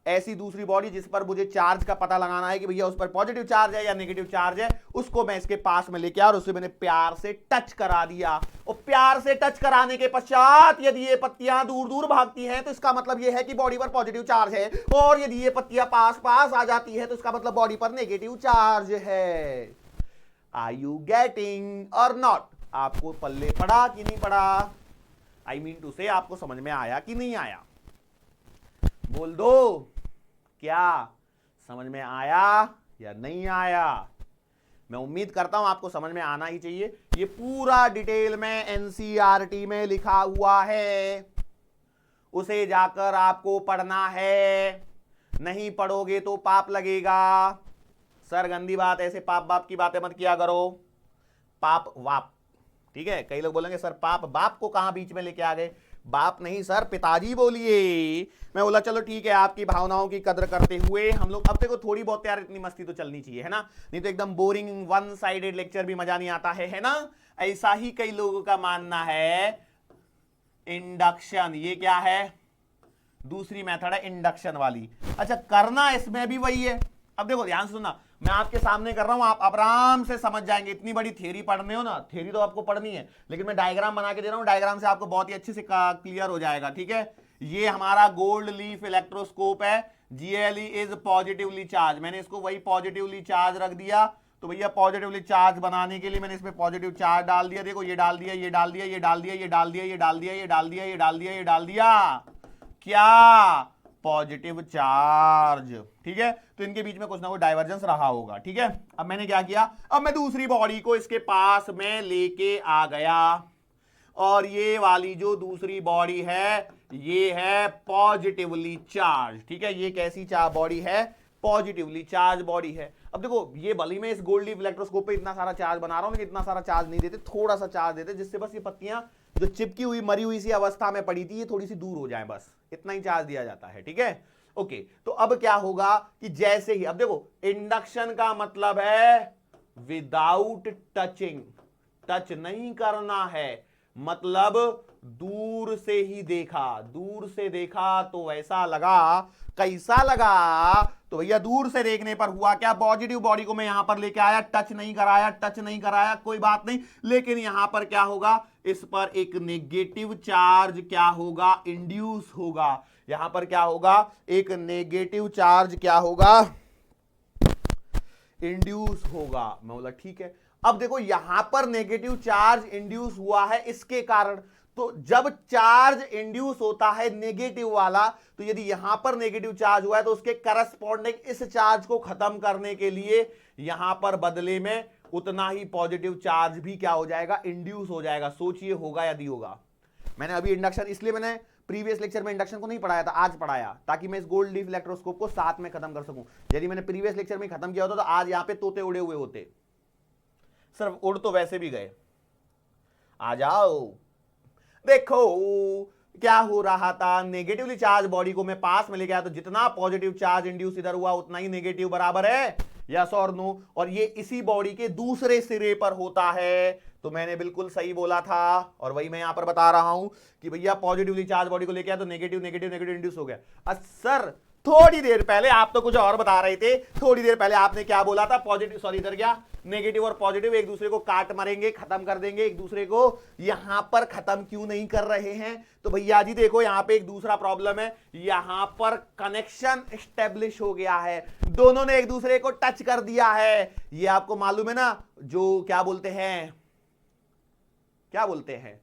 ऐसी दूसरी बॉडी जिस पर मुझे चार्ज का पता लगाना है कि भैया उस पर पॉजिटिव चार्ज है या नेगेटिव चार्ज है, उसको मैं इसके पास में लेके आया और उसे मैंने प्यार से टच करा दिया। और प्यार से टच कराने के पश्चात यदि ये पत्तियां दूर दूर भागती हैं तो इसका मतलब ये है कि बॉडी पर पॉजिटिव चार्ज है, और यदि ये पत्तियां पास पास आ जाती है तो इसका मतलब बॉडी पर नेगेटिव चार्ज है। आर यू गेटिंग और नॉट? आपको पल्ले पड़ा कि नहीं पड़ा? आई मीन टू से आपको समझ में आया कि नहीं आया? बोल दो, क्या समझ में आया या नहीं आया? मैं उम्मीद करता हूं आपको समझ में आना ही चाहिए। ये पूरा डिटेल में एनसीईआरटी में लिखा हुआ है, उसे जाकर आपको पढ़ना है। नहीं पढ़ोगे तो पाप लगेगा। सर गंदी बात, ऐसे पाप बाप की बातें मत किया करो, पाप वाप, ठीक है। कई लोग बोलेंगे सर पाप बाप को कहां बीच में लेके आ गए? बाप नहीं सर, पिताजी बोलिए। मैं बोला चलो ठीक है, आपकी भावनाओं की कदर करते हुए हम लोग, अब देखो थोड़ी बहुत यार इतनी मस्ती तो चलनी चाहिए, है ना, नहीं तो एकदम बोरिंग वन साइडेड लेक्चर भी मजा नहीं आता है ना। ऐसा ही कई लोगों का मानना है। इंडक्शन, ये क्या है, दूसरी मेथड है इंडक्शन वाली। अच्छा, करना इसमें भी वही है। अब देखो ध्यान से सुनना, मैं आपके सामने कर रहा हूं, आप आराम से समझ जाएंगे। इतनी बड़ी थ्योरी पढ़ने हो ना, थ्योरी तो आपको पढ़नी है, लेकिन मैं डायग्राम बना के दे रहा हूं, डायग्राम से आपको बहुत ही अच्छे से क्लियर हो जाएगा, ठीक है। ये हमारा गोल्ड लीफ इलेक्ट्रोस्कोप है, GLE इज पॉजिटिवली चार्ज। मैंने इसको वही पॉजिटिवली चार्ज रख दिया। तो भैया पॉजिटिवली चार्ज बनाने के लिए मैंने इसमें पॉजिटिव चार्ज डाल दिया। देखो ये डाल दिया, ये डाल दिया, ये डाल दिया, ये डाल दिया, ये डाल दिया, ये डाल दिया, ये डाल दिया, ये डाल दिया, क्या, पॉजिटिव चार्ज, ठीक है। तो इनके बीच में कुछ ना कुछ डाइवर्जेंस रहा होगा, ठीक है। अब मैंने क्या किया, अब मैं दूसरी बॉडी को इसके पास में लेके आ गया। और ये वाली जो दूसरी बॉडी है ये है पॉजिटिवली चार्ज। ठीक है, ये कैसी बॉडी है? पॉजिटिवली चार्ज बॉडी है। अब देखो ये भली मैं इस गोल्ड लीफ इलेक्ट्रोस्कोप पे इतना सारा चार्ज बना रहा हूं, लेकिन इतना सारा चार्ज नहीं देते, थोड़ा सा चार्ज देते, जिससे बस ये पत्तियां जो चिपकी हुई मरी हुई सी अवस्था में पड़ी थी ये थोड़ी सी दूर हो जाए, बस इतना ही चार्ज दिया जाता है। ठीक है, ओके। तो अब क्या होगा कि जैसे ही, अब देखो इंडक्शन का मतलब है विदाउट टचिंग, टच नहीं करना है, मतलब दूर से ही देखा, दूर से देखा तो वैसा लगा, कैसा लगा? तो भैया दूर से देखने पर हुआ क्या, पॉजिटिव बॉडी को मैं यहां पर लेके आया, टच नहीं कराया, टच नहीं कराया, कोई बात नहीं, लेकिन यहां पर क्या होगा, इस पर एक नेगेटिव चार्ज क्या होगा, इंड्यूस होगा। यहां पर क्या होगा, एक नेगेटिव चार्ज क्या होगा, इंड्यूस होगा। मैं बोला ठीक है। अब देखो यहां पर नेगेटिव चार्ज इंड्यूस हुआ है इसके कारण, तो जब चार्ज इंड्यूस होता है नेगेटिव वाला, तो यदि यहां पर नेगेटिव चार्ज हुआ है तो उसके करस्पॉन्डिंग इस चार्ज को खत्म करने के लिए यहां पर बदले में उतना ही पॉजिटिव चार्ज भी क्या हो जाएगा, इंड्यूस हो जाएगा। सोचिए होगा यदि होगा। मैंने अभी इंडक्शन, इसलिए मैंने प्रीवियस लेक्चर में इंडक्शन को नहीं पढ़ाया था, आज पढ़ाया, ताकि मैं इस गोल्ड लीफ इलेक्ट्रोस्कोप को साथ में खत्म कर सकूं। यदि मैंने प्रीवियस लेक्चर में खत्म किया होता तो आज यहां पे तोते उड़े हुए होते। सिर्फ उड़ तो वैसे भी गए। आ जाओ, देखो क्या हो रहा था, नेगेटिवली चार्ज बॉडी को मैं पास में लेके आया, तो जितना पॉजिटिव चार्ज इंड्यूस इधर हुआ उतना ही नेगेटिव बराबर है, यस और नो। और ये इसी बॉडी के दूसरे सिरे पर होता है, तो मैंने बिल्कुल सही बोला था, और वही मैं यहां पर बता रहा हूं कि भैया पॉजिटिवली चार्ज बॉडी को लेके आया तो नेगेटिव नेगेटिव नेगेटिव इंड्यूस हो गया। सर थोड़ी देर पहले आप तो कुछ और बता रहे थे, थोड़ी देर पहले आपने क्या बोला था, पॉजिटिव, सॉरी इधर क्या, नेगेटिव और पॉजिटिव एक दूसरे को काट मरेंगे, खत्म कर देंगे एक दूसरे को, यहां पर खत्म क्यों नहीं कर रहे हैं? तो भैया जी देखो यहां पे एक दूसरा प्रॉब्लम है, यहां पर कनेक्शन एस्टेब्लिश हो गया है, दोनों ने एक दूसरे को टच कर दिया है। ये आपको मालूम है ना, जो क्या बोलते हैं, क्या बोलते हैं,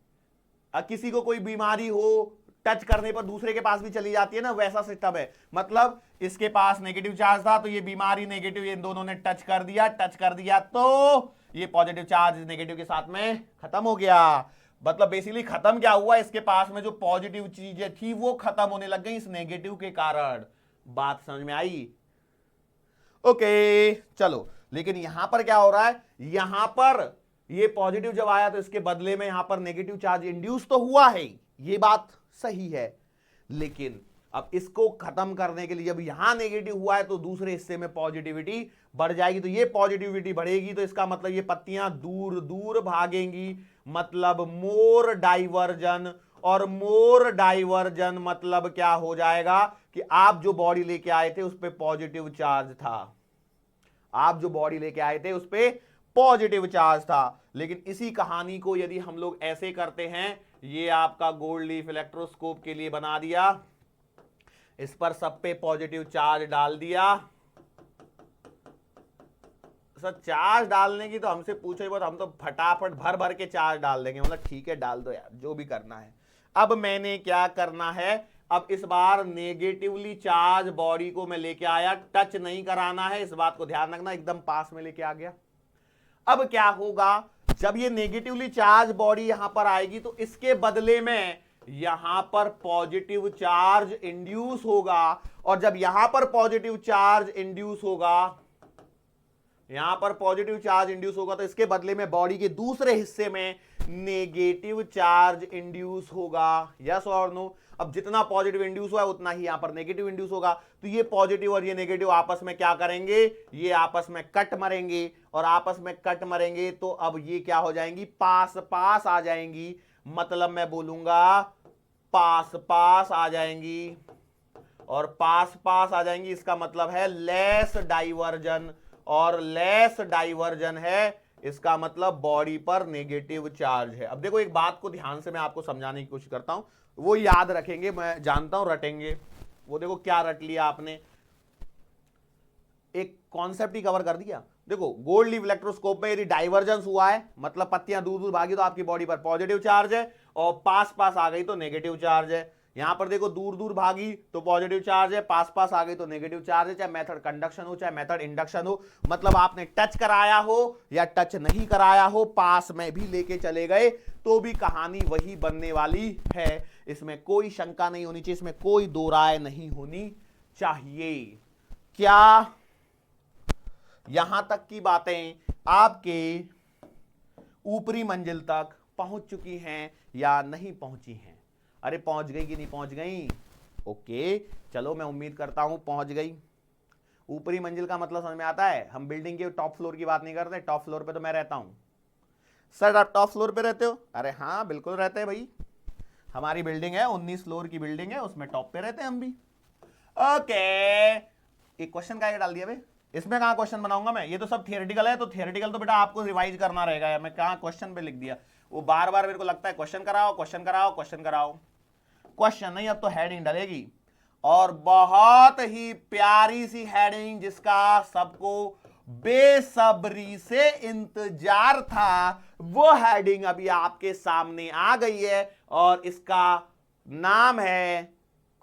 किसी को कोई बीमारी हो, टच करने पर दूसरे के पास भी चली जाती है ना, वैसा सिस्टम है। मतलब इसके पास नेगेटिव चार्ज था तो ये बीमारी नेगेटिव, ये दोनों ने टच कर दिया तो ये पॉजिटिव चार्ज नेगेटिव के साथ में खत्म हो गया। मतलब बेसिकली खत्म क्या हुआ, इसके पास में जो पॉजिटिव चीजें थी वो खत्म होने लग गई इस नेगेटिव के कारण। बात समझ में आई? ओके चलो, लेकिन यहां पर क्या हो रहा है, यहां पर ये पॉजिटिव जब आया तो इसके बदले में यहां पर नेगेटिव चार्ज इंड्यूस तो हुआ है, ये बात सही है, लेकिन अब इसको खत्म करने के लिए जब यहां नेगेटिव हुआ है तो दूसरे हिस्से में पॉजिटिविटी बढ़ जाएगी, तो ये पॉजिटिविटी बढ़ेगी तो इसका मतलब ये पत्तियां दूर दूर भागेंगी, मतलब मोर डाइवर्जन, और मोर डाइवर्जन मतलब क्या हो जाएगा कि आप जो बॉडी लेके आए थे उस पर पॉजिटिव चार्ज था, आप जो बॉडी लेके आए थे उस पर पॉजिटिव चार्ज था, लेकिन इसी कहानी को यदि हम लोग ऐसे करते हैं, ये आपका गोल्ड लीफ इलेक्ट्रोस्कोप के लिए बना दिया, इस पर सब पे पॉजिटिव चार्ज डाल दिया। सर चार्ज डालने की तो हमसे पूछो ही बहुत, हम तो फटाफट भर भर के चार्ज डाल देंगे, मतलब ठीक है डाल दो यार जो भी करना है। अब मैंने क्या करना है, अब इस बार नेगेटिवली चार्ज बॉडी को मैं लेके आया, टच नहीं कराना है, इस बात को ध्यान रखना, एकदम पास में लेके आ गया। अब क्या होगा, जब ये नेगेटिवली चार्ज बॉडी यहां पर आएगी तो इसके बदले में यहां पर पॉजिटिव चार्ज इंड्यूस होगा, और जब यहां पर पॉजिटिव चार्ज इंड्यूस होगा, यहां पर पॉजिटिव चार्ज इंड्यूस होगा तो इसके बदले में बॉडी के दूसरे हिस्से में नेगेटिव चार्ज इंड्यूस होगा, यस और नो। अब जितना पॉजिटिव इंड्यूस हुआ है उतना ही यहां पर नेगेटिव इंड्यूस होगा, तो ये पॉजिटिव और ये नेगेटिव आपस में क्या करेंगे, ये आपस में कट मरेंगे, और आपस में कट मरेंगे तो अब ये क्या हो जाएंगी, पास पास आ जाएंगी, मतलब मैं बोलूंगा पास पास आ जाएंगी, और पास पास आ जाएंगी इसका मतलब है लेस डाइवर्जन, और लेस डाइवर्जन है इसका मतलब बॉडी पर नेगेटिव चार्ज है। अब देखो एक बात को ध्यान से मैं आपको समझाने की कोशिश करता हूं, वो याद रखेंगे, मैं जानता हूं रटेंगे। वो देखो क्या रट लिया आपने, एक कॉन्सेप्ट ही कवर कर दिया। देखो गोल्ड लीफ इलेक्ट्रोस्कोप में यदि डाइवर्जेंस हुआ है मतलब पत्तियां दूर दूर भागी तो आपकी बॉडी पर पॉजिटिव चार्ज है, और पास पास आ गई तो नेगेटिव चार्ज है। यहां पर देखो दूर दूर भागी तो पॉजिटिव चार्ज है, पास पास आ गई तो नेगेटिव चार्ज है, चाहे मेथड कंडक्शन हो चाहे मेथड इंडक्शन हो, मतलब आपने टच कराया हो या टच नहीं कराया हो, पास में भी लेके चले गए तो भी कहानी वही बनने वाली है। इसमें कोई शंका नहीं होनी चाहिए, इसमें कोई दो राय नहीं होनी चाहिए। क्या यहां तक की बातें आपके ऊपरी मंजिल तक पहुंच चुकी हैं या नहीं पहुंची हैं? अरे पहुंच गई कि नहीं पहुंच गई? ओके, चलो मैं उम्मीद करता हूं पहुंच गई। ऊपरी मंजिल का मतलब समझ में आता है? हम बिल्डिंग के टॉप फ्लोर की बात नहीं करते, टॉप फ्लोर पे तो मैं रहता हूं। सर आप टॉप फ्लोर पे रहते हो? अरे हाँ बिल्कुल रहते हैं भाई, हमारी बिल्डिंग है 19 फ्लोर की बिल्डिंग है, उसमें टॉप पे रहते हैं हम भी। ओके, एक क्वेश्चन का डाल दिया भाई, इसमें कहां क्वेश्चन बनाऊंगा मैं? ये तो सब थियोरेटिकल है, तो थियोरेटिकल तो बेटा आपको रिवाइज करना रहेगा। मैं कहां क्वेश्चन पे लिख दिया, वो बार बार मेरे को लगता है क्वेश्चन कराओ क्वेश्चन कराओ क्वेश्चन कराओ। क्वेश्चन नहीं, अब तो हेडिंग डलेगी, और बहुत ही प्यारी सी हेडिंग जिसका सबको बेसब्री से इंतजार था, वो हेडिंग अभी आपके सामने आ गई है और इसका नाम है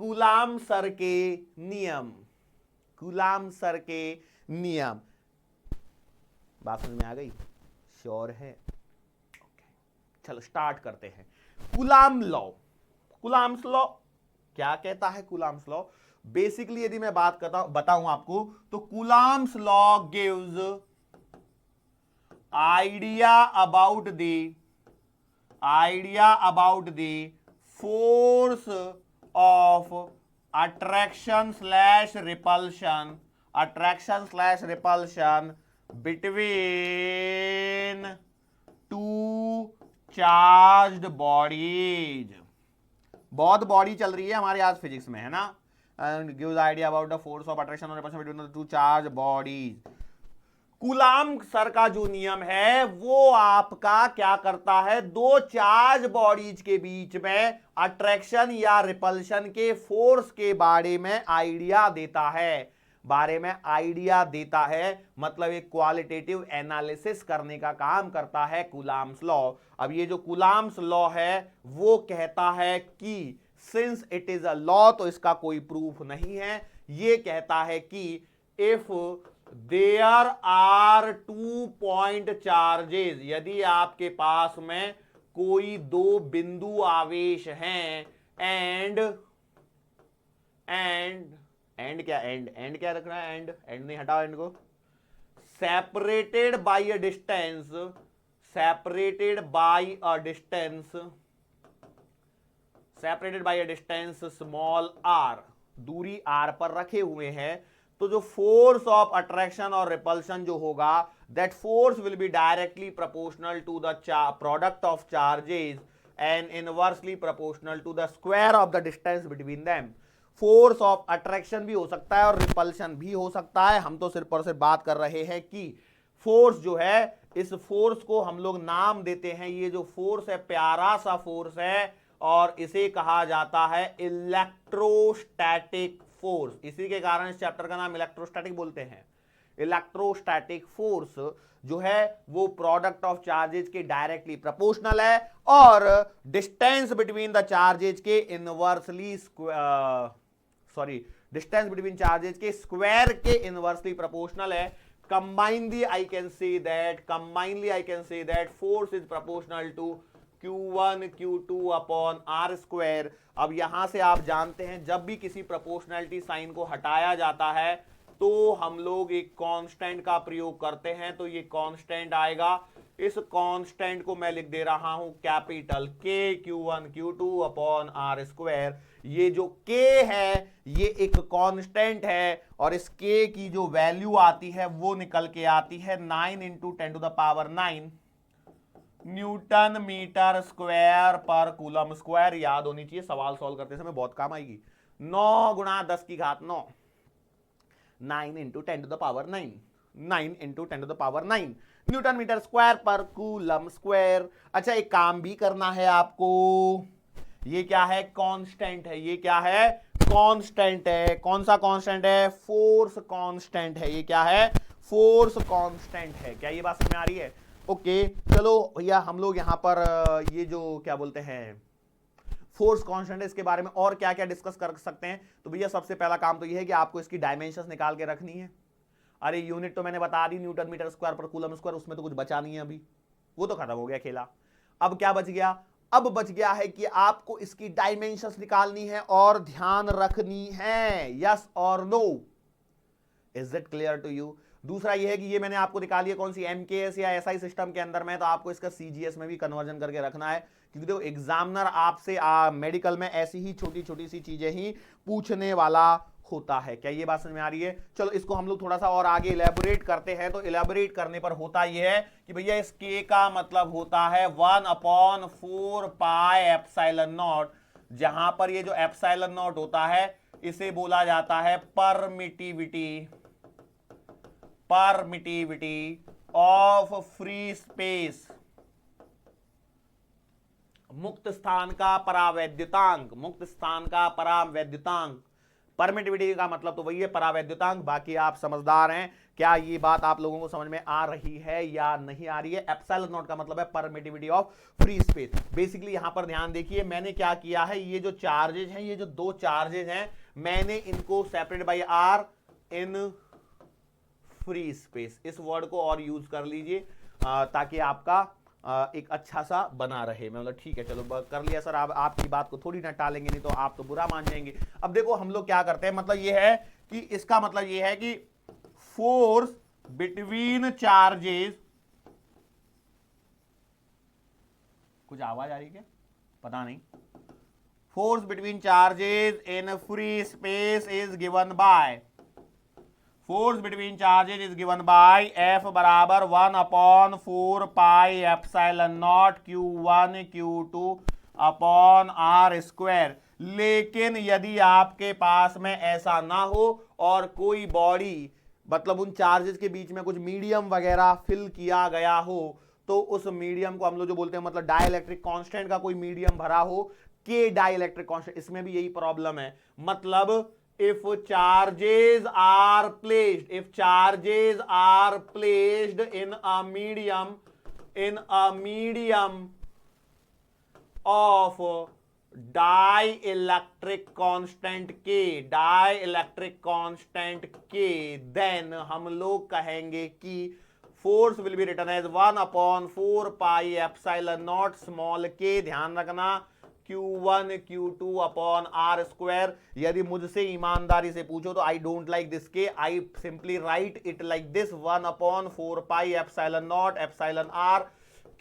कूलाम सर के नियम। कूलाम सर के नियम, बात समझ में आ गई? श्योर है? चलो स्टार्ट करते हैं। कूलाम लॉ, कूलाम्स लॉ क्या कहता है? कूलाम्स लॉ बेसिकली यदि मैं बात करता बताऊं आपको तो Coulomb's law gives idea about the force of attraction slash repulsion between two charged bodies. बहुत बॉडी चल रही है हमारे आज फिजिक्स में, है ना? And gives idea about the force of attraction और repulsion between the two charge bodies. Coulomb sir का जो नियम है वो आपका क्या करता है? दो चार्ज बॉडीज के बीच में अट्रैक्शन या रिपल्शन के फोर्स के बारे में आइडिया देता है, मतलब एक क्वालिटेटिव एनालिसिस करने का काम करता है कूलाम्स लॉ। अब ये जो कूलाम्स लॉ है वो कहता है कि since it is a law, तो इसका कोई प्रूफ नहीं है। ये कहता है कि if there are 2 point charges, यदि आपके पास में कोई दो बिंदु आवेश हैं एंड क्या रखना है? एंड नहीं, हटाओ एंड को। Separated by a distance small R, दूरी आर पर रखे हुए हैं, तो जो फोर्स ऑफ अट्रैक्शन और रिपल्शन जो होगा, that force will be directly proportional to the product of charges and inversely proportional to the square of the distance between them. Force of attraction भी हो सकता है और रिपल्शन भी हो सकता है। हम तो सिर्फ और सिर्फ बात कर रहे हैं कि फोर्स जो है, इस फोर्स को हम लोग नाम देते हैं, ये जो फोर्स है प्यारा सा फोर्स है और इसे कहा जाता है इलेक्ट्रोस्टैटिक फोर्स। इसी के कारण इस चैप्टर का नाम इलेक्ट्रोस्टैटिक बोलते हैं। इलेक्ट्रोस्टैटिक फोर्स जो है वो प्रोडक्ट ऑफ चार्जेज के डायरेक्टली प्रोपोर्शनल है और डिस्टेंस बिटवीन द चार्जेज के डिस्टेंस बिटवीन चार्जेज के स्क्वायर के इनवर्सली प्रोपोर्शनल है। Combinedly I can say that force is proportional to Q1 Q2 upon R square। अब यहां से आप जानते हैं जब भी किसी प्रोपोर्शनैलिटी साइन को हटाया जाता है तो हम लोग एक कांस्टेंट का प्रयोग करते हैं, तो ये कांस्टेंट आएगा। इस कांस्टेंट को मैं लिख दे रहा हूं capital K Q1 Q2 upon R square. ये जो K है ये एक कांस्टेंट है और इस K की जो वैल्यू आती है वो निकल के आती है 9 into 10 to the power 9 newton metre square पर कूलम स्क्वायर। याद होनी चाहिए, सवाल सॉल्व करते समय बहुत काम आएगी। 9 गुणा 10 की घात 9, 9 into 10 to the power 9, 9 into 10 to the power 9 newton metre square पर कूलम स्क्वायर। अच्छा, एक काम भी करना है आपको। ये क्या है? कांस्टेंट है। ये क्या है? कांस्टेंट है। कौन सा कांस्टेंट है? फोर्स कांस्टेंट है। ये क्या है? फोर्स कांस्टेंट है। क्या ये बात समझ में आ रही है? ओके, चलो भैया हम लोग यहां पर ये जो क्या बोलते हैं फोर्स कांस्टेंट है, इसके बारे में और क्या क्या डिस्कस कर सकते हैं। तो भैया सबसे पहला काम तो यह है कि आपको इसकी डायमेंशंस निकाल के रखनी है। अरे यूनिट तो मैंने बता दी, न्यूटन मीटर स्क्वायर पर कूलम स्क्वायर, उसमें तो कुछ बचा नहीं है अभी, वो तो खत्म हो गया खेला। अब क्या बच गया? अब बच गया है कि आपको इसकी डायमेंशंस निकालनी है और ध्यान रखनी है। यस और no? Is it clear to you? दूसरा यह है कि ये मैंने आपको निकाली है कौन सी, एमकेएस या एसआई सिस्टम के अंदर में, तो आपको इसका सीजीएस में भी कन्वर्जन करके रखना है, क्योंकि देखो एग्जामिनर आपसे मेडिकल में ऐसी ही छोटी छोटी सी चीजें ही पूछने वाला होता है। क्या ये बात समझ में आ रही है? चलो इसको हम लोग थोड़ा सा और आगे इलेबोरेट करते हैं। तो इलेबोरेट करने पर होता यह है कि भैया इस के का मतलब होता है 1/4 पाई एप्सिलॉन नॉट, जहां पर ये जो एप्सिलॉन नॉट होता है इसे बोला जाता है परमिटिविटी ऑफ फ्री स्पेस, मुक्त स्थान का परावैद्युतांक, मुक्त स्थान का परावैद्युतांक। परमिटिविटी का मतलब तो वही है, परावैद्युतांक। बाकी आप समझदार हैं, क्या ये बात आप लोगों को समझ में आ रही है या नहीं आ रही है? एप्सिलॉन नॉट का मतलब है permittivity of free space. Basically यहां पर ध्यान देखिए, मैंने क्या किया है, ये जो चार्जेज हैं, ये जो दो चार्जेज हैं, मैंने इनको separate by R in free space, इस वर्ड को और यूज कर लीजिए ताकि आपका एक अच्छा सा बना रहे। मैं मतलब ठीक है चलो कर लिया सर, आप आपकी बात को थोड़ी ना टालेंगे, नहीं तो आप तो बुरा मान जाएंगे। अब देखो हम लोग क्या करते हैं, मतलब ये है कि इसका मतलब ये है कि फोर्स बिटवीन चार्जेस, कुछ आवाज आ रही क्या पता नहीं, force between charges in free space is given by, force between charges is given by F बराबर 1/4 pi epsilon naught Q1 Q2 upon R square. लेकिन यदि आपके पास में ऐसा ना हो और कोई बॉडी, मतलब उन चार्जेस के बीच में कुछ मीडियम वगैरह फिल किया गया हो, तो उस मीडियम को हम लोग जो बोलते हैं, मतलब डाइलेक्ट्रिक कांस्टेंट का कोई मीडियम भरा हो, के डाइलेक्ट्रिक कांस्टेंट, इसमें भी यही प्रॉब्लम है। मतलब if charges are placed in a medium of dielectric constant K, then हम लोग कहेंगे कि force will be written as 1/4 pi epsilon naught small k, ध्यान रखना, Q1 Q2 upon R square. यदि मुझसे ईमानदारी से पूछो तो आई डोंट लाइक दिस के, I simply write it like this, 1/4 pi epsilon naught epsilon R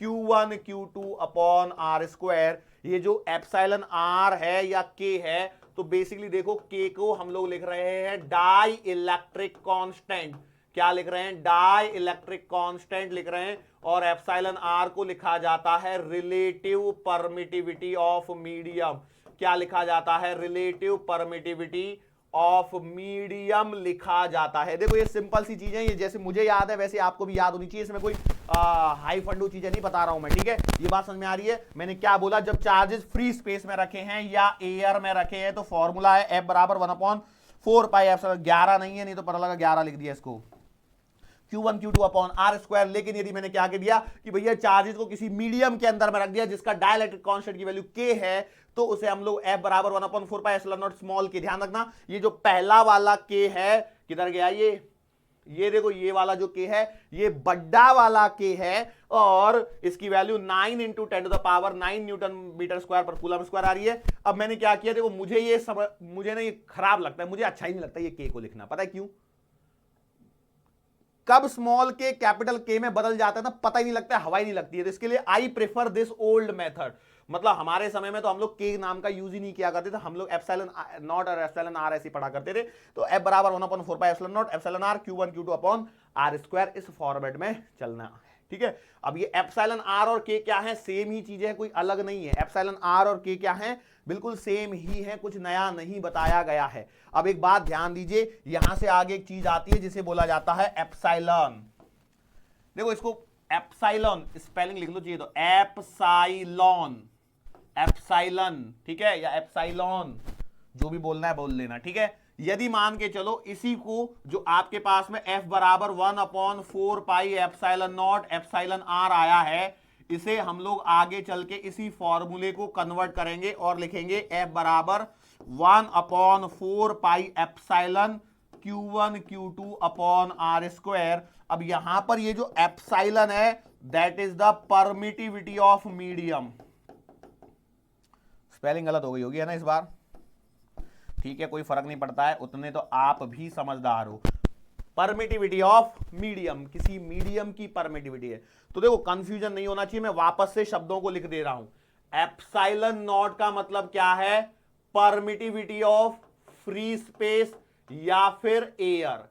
Q1 Q2 upon R square. ये जो एप्सिलॉन R है या K है, तो बेसिकली देखो K को हम लोग लिख रहे हैं डाई इलेक्ट्रिक कांस्टेंट। क्या लिख रहे हैं? डाई इलेक्ट्रिक कांस्टेंट लिख रहे हैं। और एप्सिलॉन आर को लिखा जाता है रिलेटिव परमिटिविटी ऑफ मीडियम। क्या लिखा जाता है? रिलेटिव परमिटिविटी ऑफ मीडियम लिखा जाता है। देखो ये सिंपल सी चीजें, ये जैसे मुझे याद है वैसे आपको भी याद होनी चाहिए, इसमें कोई हाई फंडू चीजें नहीं बता रहा हूं मैं, ठीक है? ये बात समझ में आ रही है? मैंने क्या बोला, जब चार्जेस फ्री स्पेस में रखे हैं या एयर में रखे हैं तो फॉर्मूला है F बराबर 1/4 पाई एप्सिलॉन, 11 नहीं है, नहीं तो पता लगा 11 लिख दिया इसको, Q1 Q2 upon R square. लेकिन यदि मैंने क्या कह दिया कि भैया चार्जेस को किसी मीडियम के अंदर में रख दिया जिसका डाइलेक्ट्रिक कांस्टेंट की वैल्यू K है, तो उसे हम लोग F बराबर 1/4 pi epsilon naught small k, ध्यान रखना ये जो पहला वाला K है किधर गया, ये देखो ये वाला जो K है ये बड़ा वाला K है, और इसकी वैल्यू 9 × 10⁻⁹ न्यूटन मीटर स्क्वायर पर कूलम स्क्वायर आ रही है। अब मैंने क्या किया, देखो मुझे ना ये खराब लगता है, मुझे अच्छा ही नहीं लगता ये K को लिखना, पता है क्यों? कब स्मॉल के कैपिटल के में बदल जाता है ना पता ही नहीं लगता है, हवा ही नहीं लगती है। तो इसके लिए I prefer this old method. मतलब हमारे समय में तो हम लोग के नाम का यूज ही नहीं किया करते थे, हम लोग एप्सिलॉन नॉट और एप्सिलॉन आर ऐसे पढ़ा करते थे। तो F बराबर 1/4 pi epsilon naught epsilon R Q1 Q2 upon R square, इस फॉर्मेट में चलना है, ठीक है? अब ये एप्सिलॉन आर और के क्या है? सेम ही चीजें हैं, कोई अलग नहीं है। एप्सिलॉन आर और के क्या है? बिल्कुल सेम ही है, कुछ नया नहीं बताया गया है। अब एक बात ध्यान दीजिए, यहां से आगे एक चीज आती है जिसे बोला जाता है एप्सिलॉन। देखो इसको एप्सिलॉन स्पेलिंग लिख लो चाहिए तो एप्सिलॉन, ठीक है, या एप्सिलॉन, जो भी बोलना है बोल लेना, ठीक है? यदि मान के चलो इसी को जो आपके पास में F बराबर 1/4 pi epsilon naught epsilon R आया है, इसे हम लोग आगे चल के इसी फॉर्मूले को कन्वर्ट करेंगे और लिखेंगे F बराबर 1/4 pi epsilon Q1 Q2 upon R square. अब यहां पर ये जो एप्सिलॉन है that is the permittivity of medium. Spelling गलत हो गई होगी है ना इस बार, ठीक है, कोई फर्क नहीं पड़ता है, उतने तो आप भी समझदार हो। परमिटिविटी ऑफ मीडियम, किसी मीडियम की परमिटिविटी है। तो देखो कंफ्यूजन नहीं होना चाहिए, मैं वापस से शब्दों को लिख दे रहा हूं। एप्सिलॉन नॉट का मतलब क्या है? परमिटिविटी ऑफ फ्री स्पेस या फिर एयर,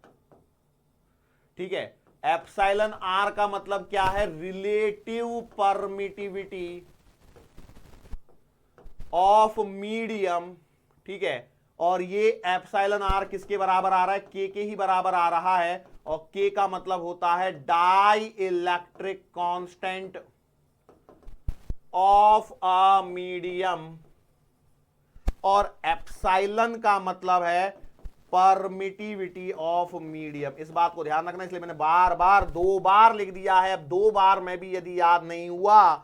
ठीक है। एप्सिलॉन आर का मतलब क्या है? रिलेटिव परमिटिविटी ऑफ मीडियम, ठीक है। और ये एप्सिलॉन आर किसके बराबर आ रहा है? के ही बराबर आ रहा है, और के का मतलब होता है dielectric constant of a medium, और एप्सिलॉन का मतलब है परमिटिविटी ऑफ मीडियम। इस बात को ध्यान रखना, इसलिए मैंने बार बार 2 बार लिख दिया है। अब 2 बार में भी यदि याद नहीं हुआ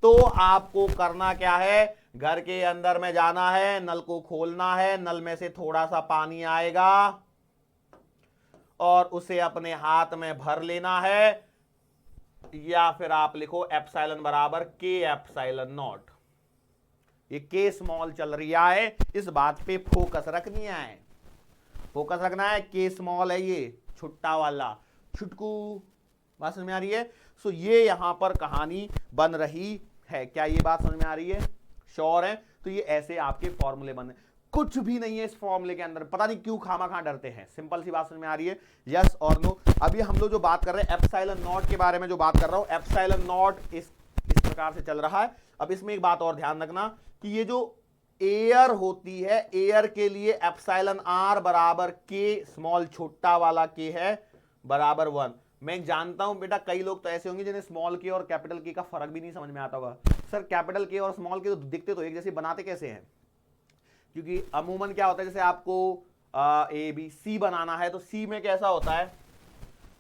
तो आपको करना क्या है? घर के अंदर में जाना है, नल को खोलना है, नल में से थोड़ा सा पानी आएगा और उसे अपने हाथ में भर लेना है, या फिर आप लिखो एप्सिलॉन बराबर के एप्सिलॉन नॉट। ये के स्मॉल चल रहा है, इस बात पे फोकस रखनी है, फोकस रखना है। के स्मॉल है ये छुट्टा वाला, छुटकू, बात समझ में आ रही है? सो ये यहां पर कहानी बन रही है। क्या ये बात समझ में आ रही है? श्योर है? तो ये ऐसे आपके फॉर्मूले बने, कुछ भी नहीं है इस फॉर्मूले के अंदर। पता नहीं क्यों खामा डरते हैं। सिंपल सी बात समझ में आ रही है? यस और नो। अभी हम लोग जो बात कर रहे हैं एप्सिलॉन नॉट के बारे में, जो बात कर रहा हूं, एप्सिलॉन नॉट इस प्रकार से चल रहा है। अब इसमें एक बात और ध्यान रखना कि ये जो एयर होती है, एयर के लिए एप्सिलॉन आर बराबर के स्मॉल छोटा वाला के है बराबर 1। मैं जानता हूं बेटा कई लोग तो ऐसे होंगे जिन्हें स्मॉल के और कैपिटल के का फर्क भी नहीं समझ में आता होगा। सर कैपिटल के और स्मॉल के तो दिखते तो एक जैसे, बनाते कैसे हैं? क्योंकि अमूमन क्या होता है, जैसे आपको ए बी सी बनाना है तो सी में कैसा होता है?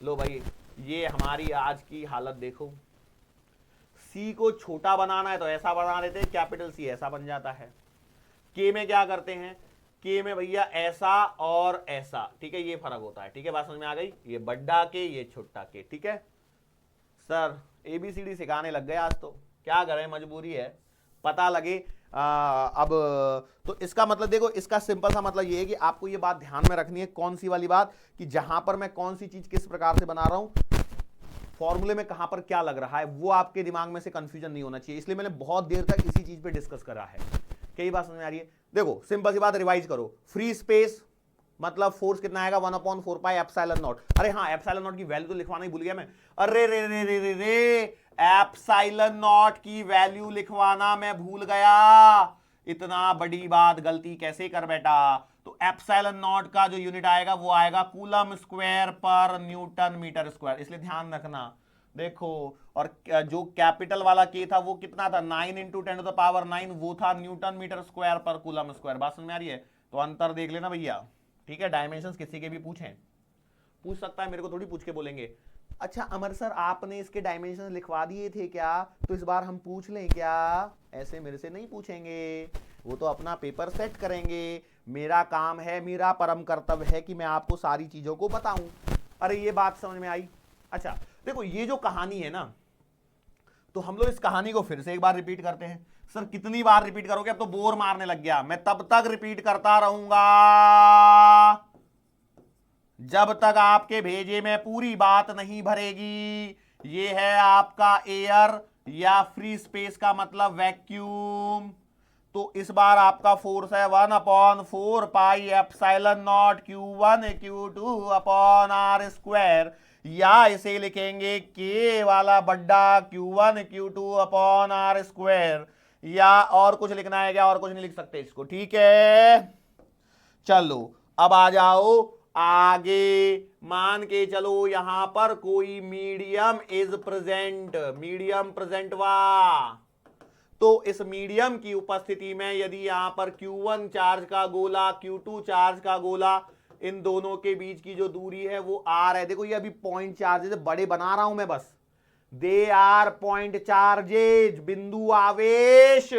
लो भाई ये हमारी आज की हालत देखो, सी को छोटा बनाना है तो ऐसा बना देते हैं, कैपिटल सी ऐसा बन जाता है। के में क्या करते हैं? के में भैया ऐसा और ऐसा, ठीक है, ये फर्क होता है। ठीक है, बात समझ में आ गई? ये बड़ा के, ये छोटा के, ठीक है। सर ABCD सिखाने लग गए आज, तो क्या करें, मजबूरी है, पता लगे। अब तो इसका मतलब देखो, इसका सिंपल सा मतलब ये है कि आपको ये बात ध्यान में रखनी है। कौन सी वाली बात? कि जहां पर मैं कौन सी चीज किस प्रकार से बना रहा हूं, फॉर्मूले में कहां पर क्या लग रहा है, वो आपके दिमाग में से कंफ्यूजन नहीं होना चाहिए। इसलिए मैंने बहुत देर तक इसी चीज पे डिस्कस करा है। कई बात समझ में आ रही है? देखो सिंपल सी बात रिवाइज करो। फ्री स्पेस मतलब फोर्स कितना आएगा? 1/4 पाई एप्सिलॉन नॉट। अरे हाँ, एप्सिलॉन नॉट की वैल्यू तो लिखवाना ही भूल गया मैं। अरे रे रे रे रे रे, एप्सिलॉन नॉट की वैल्यू लिखवाना मैं भूल गया। इतना बड़ी बात गलती कैसे कर बैठा? तो एप्सिलॉन नॉट का जो यूनिट आएगा वो आएगा कूलम स्क्वायर पर न्यूटन मीटर स्क्वायर, इसलिए ध्यान रखना। देखो, और जो कैपिटल वाला के था वो कितना था? 9 × 10⁹ वो था न्यूटन मीटर स्क्वायर पर कूलम स्क्वायर। बात समझ में आ रही है? तो अंतर देख लेना भैया, ठीक है। डायमेंशंस किसी के भी पूछ सकता है, मेरे को थोड़ी पूछ के बोलेंगे अच्छा अमर सर आपने इसके डायमेंशन लिखवा दिए थे क्या, तो इस बार हम पूछ लें क्या? ऐसे मेरे से नहीं पूछेंगे, वो तो अपना पेपर सेट करेंगे। मेरा काम है, मेरा परम कर्तव्य है कि मैं आपको सारी चीजों को बताऊं। अरे ये बात समझ में आई? अच्छा देखो, ये जो कहानी है ना, तो हम लोग इस कहानी को फिर से एक बार रिपीट करते हैं। सर कितनी बार रिपीट करोगे? अब तो बोर मारने लग गया। मैं तब तक रिपीट करता रहूंगा जब तक आपके भेजे में पूरी बात नहीं भरेगी। ये है आपका एयर या फ्री स्पेस का मतलब वैक्यूम। तो इस बार आपका फोर्स है 1/4 pi epsilon naught Q1 Q2 upon R square, या इसे लिखेंगे के वाला बड्डा Q1 Q2 upon R square, या और कुछ लिखना है क्या? और कुछ नहीं लिख सकते इसको, ठीक है। चलो अब आ जाओ आगे। मान के चलो यहां पर कोई medium is present, medium present वा, तो इस मीडियम की उपस्थिति में यदि यहां पर Q1 चार्ज का गोला, Q2 चार्ज का गोला, इन दोनों के बीच की जो दूरी है वो R है। देखो ये अभी पॉइंट चार्ज है, बड़े बना रहा हूं मैं बस, दे आर पॉइंट चार्जेज, बिंदु आवेश।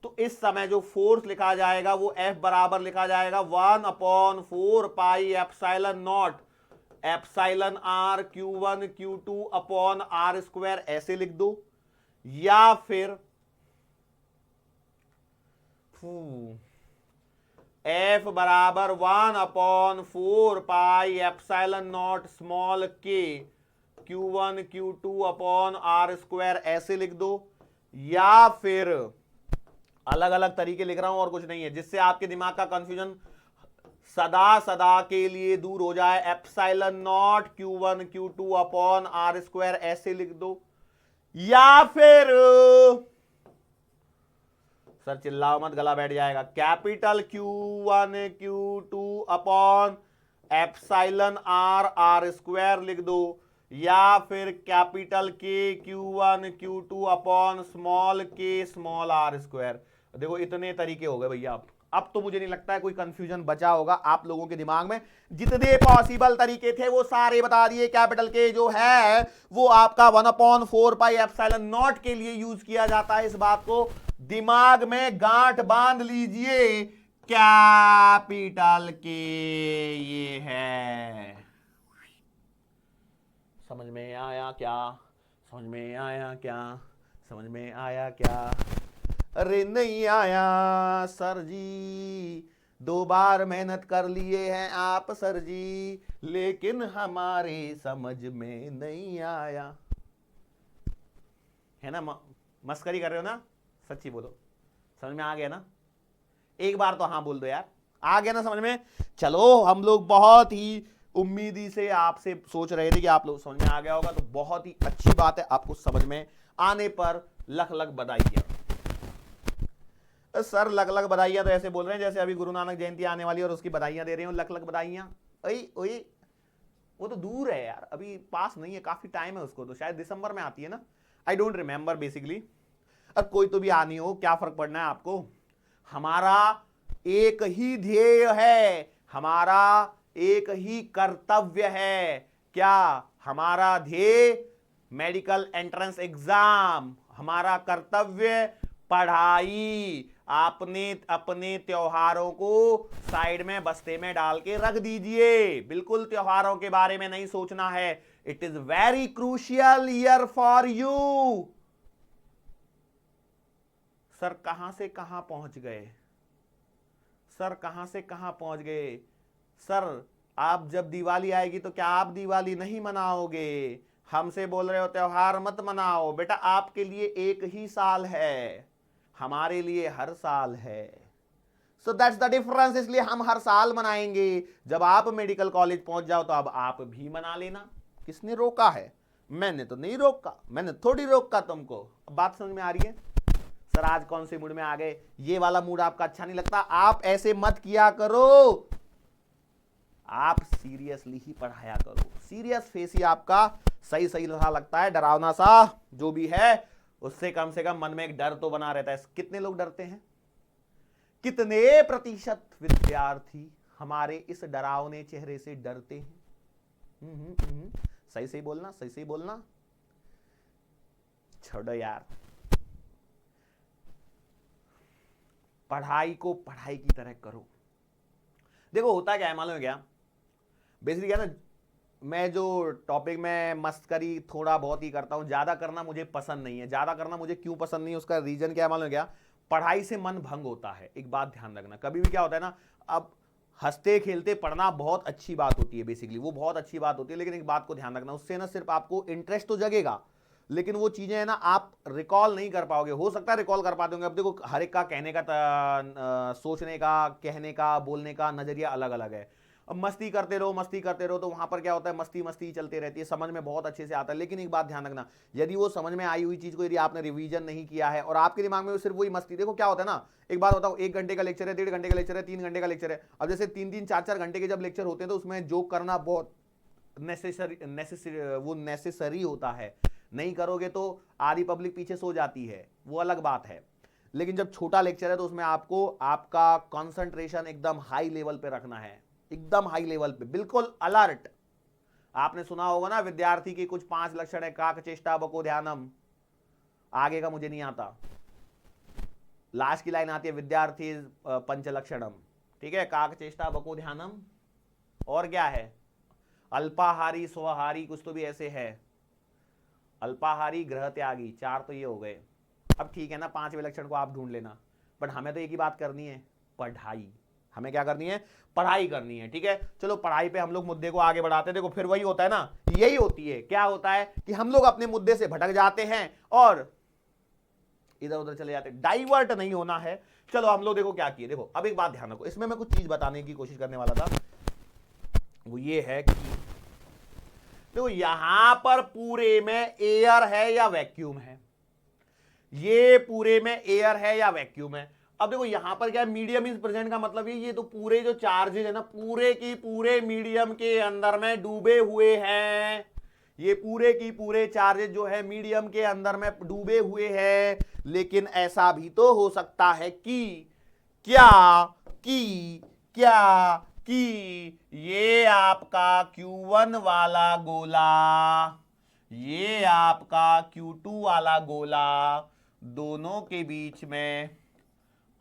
तो इस समय जो फोर्स लिखा जाएगा वो F बराबर लिखा जाएगा 1/4 pi epsilon naught epsilon R Q1 Q2 upon R square, ऐसे लिख दो। या फिर F बराबर 1/4 पाई एप्सिलॉन नॉट स्मॉल के Q1 Q2 upon R square, ऐसे लिख दो। या फिर अलग अलग तरीके लिख रहा हूं और कुछ नहीं है, जिससे आपके दिमाग का कंफ्यूजन सदा सदा के लिए दूर हो जाए। Epsilon naught Q1 Q2 upon R square, ऐसे लिख दो। या फिर सर चिल्लाओ मत, गला बैठ जाएगा, capital Q1 Q2 upon epsilon R square लिख दो। या फिर capital K Q1 Q2 upon small k small r square. देखो इतने तरीके हो गए भैया। अब तो मुझे नहीं लगता है कोई कंफ्यूजन बचा होगा आप लोगों के दिमाग में। जितने पॉसिबल तरीके थे वो सारे बता दिए। कैपिटल के जो है वो आपका 1/4 पाई एप्सिलॉन नॉट के लिए यूज किया जाता है। इस बात को दिमाग में गांठ बांध लीजिए। कैपिटल के ये है। समझ में आया क्या? समझ में आया क्या? समझ में आया क्या? अरे नहीं आया सर जी, 2 बार मेहनत कर लिए हैं आप सर जी, लेकिन हमारे समझ में नहीं आया। है ना, मस्करी कर रहे हो ना? सच्ची बोलो, समझ में आ गया ना? एक बार तो हाँ बोल दो यार, आ गया ना समझ में? चलो, हम लोग बहुत ही उम्मीदी से आपसे सोच रहे थे कि आप लोग समझ में आ गया होगा, तो बहुत ही अच्छी बात है। आपको समझ में आने पर लख लख बधाइयां। सर लख लख बधाइयां तो ऐसे बोल रहे हैं जैसे अभी गुरु नानक जयंती आने वाली है और उसकी बधाइयां दे रहे हो। लख लख बधाइयां, ओए वो तो दूर है यार, अभी पास नहीं है, काफी टाइम है उसको, तो शायद दिसंबर में आती है ना, आई डोंट रिमेंबर बेसिकली। अब कोई तो भी आनी हो, क्या फर्क पड़ना है आपको। हमारा एक ही ध्येय है, हमारा एक ही कर्तव्य है। क्या हमारा ध्येय? Medical entrance exam. हमारा कर्तव्य पढ़ाई। आपने अपने त्योहारों को साइड में बस्ते में डाल के रख दीजिए। बिल्कुल त्योहारों के बारे में नहीं सोचना है। It is very crucial year for you. Sir कहां से कहां पहुंच गए? सर कहां से कहां पहुंच गए? सर आप जब दिवाली आएगी तो क्या आप दिवाली नहीं मनाओगे? हमसे बोल रहे हो त्योहार मत मनाओ। बेटा आपके लिए एक ही साल है, हमारे लिए हर साल है। So that's the difference. इसलिए हम हर साल मनाएंगे। जब आप मेडिकल कॉलेज पहुंच जाओ तो अब आप भी मना लेना। किसने रोका है? मैंने तो नहीं रोका, मैंने थोड़ी रोका तुमको। अब बात समझ में आ रही है? सर आज कौन से मूड में आ गए? ये वाला मूड आपका अच्छा नहीं लगता? आप ऐसे मत किया करो, आप सीरियसली ही पढ़ाया करो। सीरियस फेस ही आपका सही सही लगता है। डरावना सा जो भी है उससे कम से कम मन में एक डर तो बना रहता है। कितने लोग डरते हैं? कितने प्रतिशत विद्यार्थी हमारे इस डरावने चेहरे से डरते हैं? सही सही बोलना, सही सही बोलना। छोड़ो यार, पढ़ाई को पढ़ाई की तरह करो। देखो होता क्या है मालूम है क्या? बेसिकली क्या ना, मैं जो टॉपिक में मस्करी थोड़ा बहुत ही करता हूं, ज्यादा करना मुझे पसंद नहीं है। ज्यादा करना मुझे क्यों पसंद नहीं है, उसका रीजन क्या है मालूम है क्या? पढ़ाई से मन भंग होता है। एक बात ध्यान रखना, कभी भी क्या होता है ना, अब हंसते खेलते पढ़ना बहुत अच्छी बात होती है, बेसिकली वो बहुत अच्छी बात होती है, लेकिन एक बात को ध्यान रखना, उससे ना सिर्फ आपको इंटरेस्ट तो जगेगा, लेकिन वो चीजें है ना आप रिकॉल नहीं कर पाओगे। हो सकता है रिकॉल कर पाते होंगे। अब देखो हर एक का कहने का सोचने का, कहने का, बोलने का नजरिया अलग अलग है। अब मस्ती करते रहो तो वहां पर क्या होता है, मस्ती मस्ती चलती रहती है, समझ में बहुत अच्छे से आता है। लेकिन एक बात ध्यान रखना, यदि वो समझ में आई हुई चीज को यदि आपने रिवीजन नहीं किया है और आपके दिमाग में सिर्फ वही मस्ती, देखो क्या होता है ना, एक बात बताओ, 1 घंटे का लेक्चर है, 1.5 घंटे का लेक्चर है, 3 घंटे का लेक्चर है। अब जैसे 3-3, 4-4 घंटे के जब लेक्चर होते हैं तो उसमें जोक करना बहुत नेसेसरी होता है। नहीं करोगे तो आधी पब्लिक पीछे सो जाती है, वो अलग बात है। लेकिन जब छोटा लेक्चर है तो उसमें आपको आपका कंसंट्रेशन एकदम हाई लेवल पे रखना है, एकदम हाई लेवल पे, बिल्कुल अलर्ट। आपने सुना होगा ना, विद्यार्थी के कुछ 5 लक्षण है, काक चेष्टा बको ध्यानम, आगे का मुझे नहीं आता, लास्ट की लाइन आती है विद्यार्थी पंच लक्षणम, ठीक है, काक चेष्टा बको ध्यानम, और क्या है, अल्पाहारी स्वहारी, कुछ तो भी ऐसे है, अल्पाहारी ग्रह त्यागी, 4 तो ये हो गए। अब ठीक है ना, 5वें लक्षण को आप ढूंढ लेना, बट हमें तो एक ही बात करनी है, पढ़ाई। हमें क्या करनी है, पढ़ाई करनी है, ठीक है। चलो पढ़ाई पे हम लोग मुद्दे को आगे बढ़ाते हैं। देखो फिर वही होता है ना, यही होती है, क्या होता है कि हम लोग अपने मुद्दे से भटक जाते हैं और इधर उधर चले जाते हैं, डाइवर्ट नहीं होना है। चलो हम लोग देखो क्या किए, देखो अब एक बात ध्यान रखो, इसमें मैं कुछ चीज बताने की कोशिश करने वाला था, वो ये है कि देखो यहां पर पूरे में एयर है या वैक्यूम है, ये पूरे में एयर है या वैक्यूम है। अब देखो यहां पर क्या है, मीडियम इज प्रेजेंट का मतलब ये तो पूरे जो चार्जेज है ना, पूरे की पूरे मीडियम के अंदर में डूबे हुए हैं, ये पूरे की पूरे चार्जेज जो है मीडियम के अंदर में डूबे हुए हैं। लेकिन ऐसा भी तो हो सकता है कि ये आपका Q1 वाला गोला, ये आपका Q2 वाला गोला, दोनों के बीच में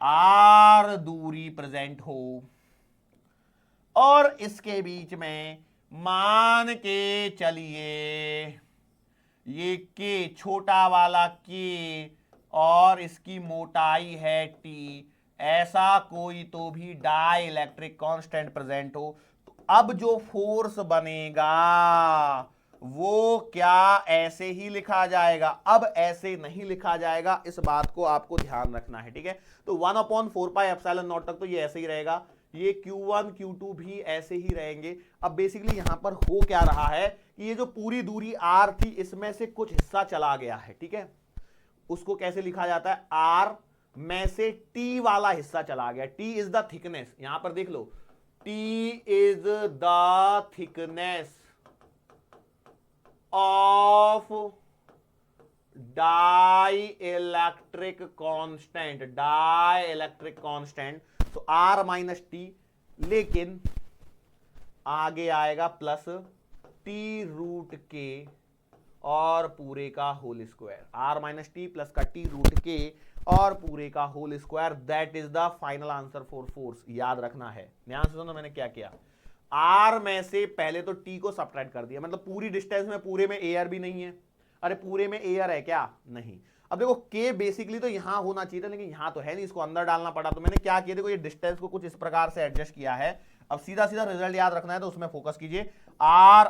R दूरी प्रेजेंट हो और इसके बीच में मान के चलिए ये के छोटा वाला के और इसकी मोटाई है T, ऐसा कोई तो भी डाई इलेक्ट्रिक कांस्टेंट प्रेजेंट हो, तो अब जो फोर्स बनेगा वो क्या ऐसे ही लिखा जाएगा, अब ऐसे नहीं लिखा जाएगा, इस बात को आपको ध्यान रखना है, ठीक है। तो 1/4πε0 तक तो ये ऐसे ही रहेगा, ये Q1 Q2 भी ऐसे ही रहेंगे। अब बेसिकली यहां पर हो क्या रहा है कि ये जो पूरी दूरी R थी इसमें से कुछ हिस्सा चला गया है, ठीक है, उसको कैसे लिखा जाता है, R में से T वाला हिस्सा चला गया, T इज द थिकनेस, यहां पर देख लो, T is the thickness of dielectric constant, तो R माइनस टी, लेकिन आगे आएगा प्लस T रूट के और पूरे का whole square, R minus T plus का T रूट के और पूरे का whole square, that is the final answer for force. याद रखना है, ध्यान से सुनो मैंने क्या किया, R में से पहले तो T को सब्ट्रैक्ट कर दिया, मतलब पूरी डिस्टेंस में पूरे में एयर भी नहीं है, अरे पूरे में एयर है क्या, नहीं। अब देखो K बेसिकली तो यहां होना चाहिए था, लेकिन यहां तो है नहीं, इसको अंदर डालना पड़ा, तो मैंने क्या किया, देखो ये डिस्टेंस को कुछ इस प्रकार से एडजस्ट किया है। अब सीधा सीधा रिजल्ट याद रखना है तो उसमें फोकस कीजिए, R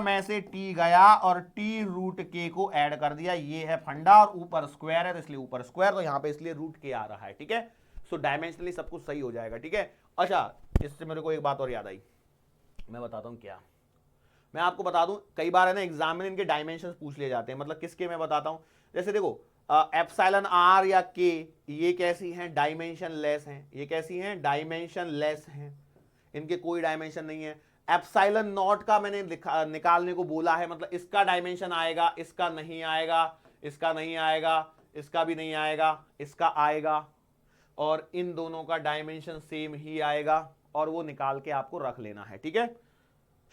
में से T गया और T रूट के को ऐड कर दिया, ये है फंडा, और ऊपर स्क्वायर है तो इसलिए ऊपर स्क्वायर, तो यहां पे इसलिए रूट के आ रहा है, ठीक है। सो डायमेंशनली सब कुछ सही हो जाएगा, ठीक है। अच्छा इससे मेरे को एक बात और याद आई, मैं बताता हूं क्या, मैं आपको बता दूं, कई बार है ना एग्जाम में इनके डायमेंशंस पूछ लिए जाते हैं, मतलब किसके, मैं बताता हूं, जैसे देखो एप्सिलॉन R या K, ये कैसी हैं, डायमेंशन लेस हैं, ये कैसी हैं, डायमेंशन लेस हैं, इनके कोई डायमेंशन नहीं है। एप्सिलॉन नॉट का मैंने निकालने को बोला है, मतलब इसका डायमेंशन आएगा, इसका नहीं आएगा, इसका नहीं आएगा, इसका भी नहीं आएगा, इसका आएगा, और इन दोनों का डायमेंशन सेम ही आएगा, और वो निकाल के आपको रख लेना है, ठीक है,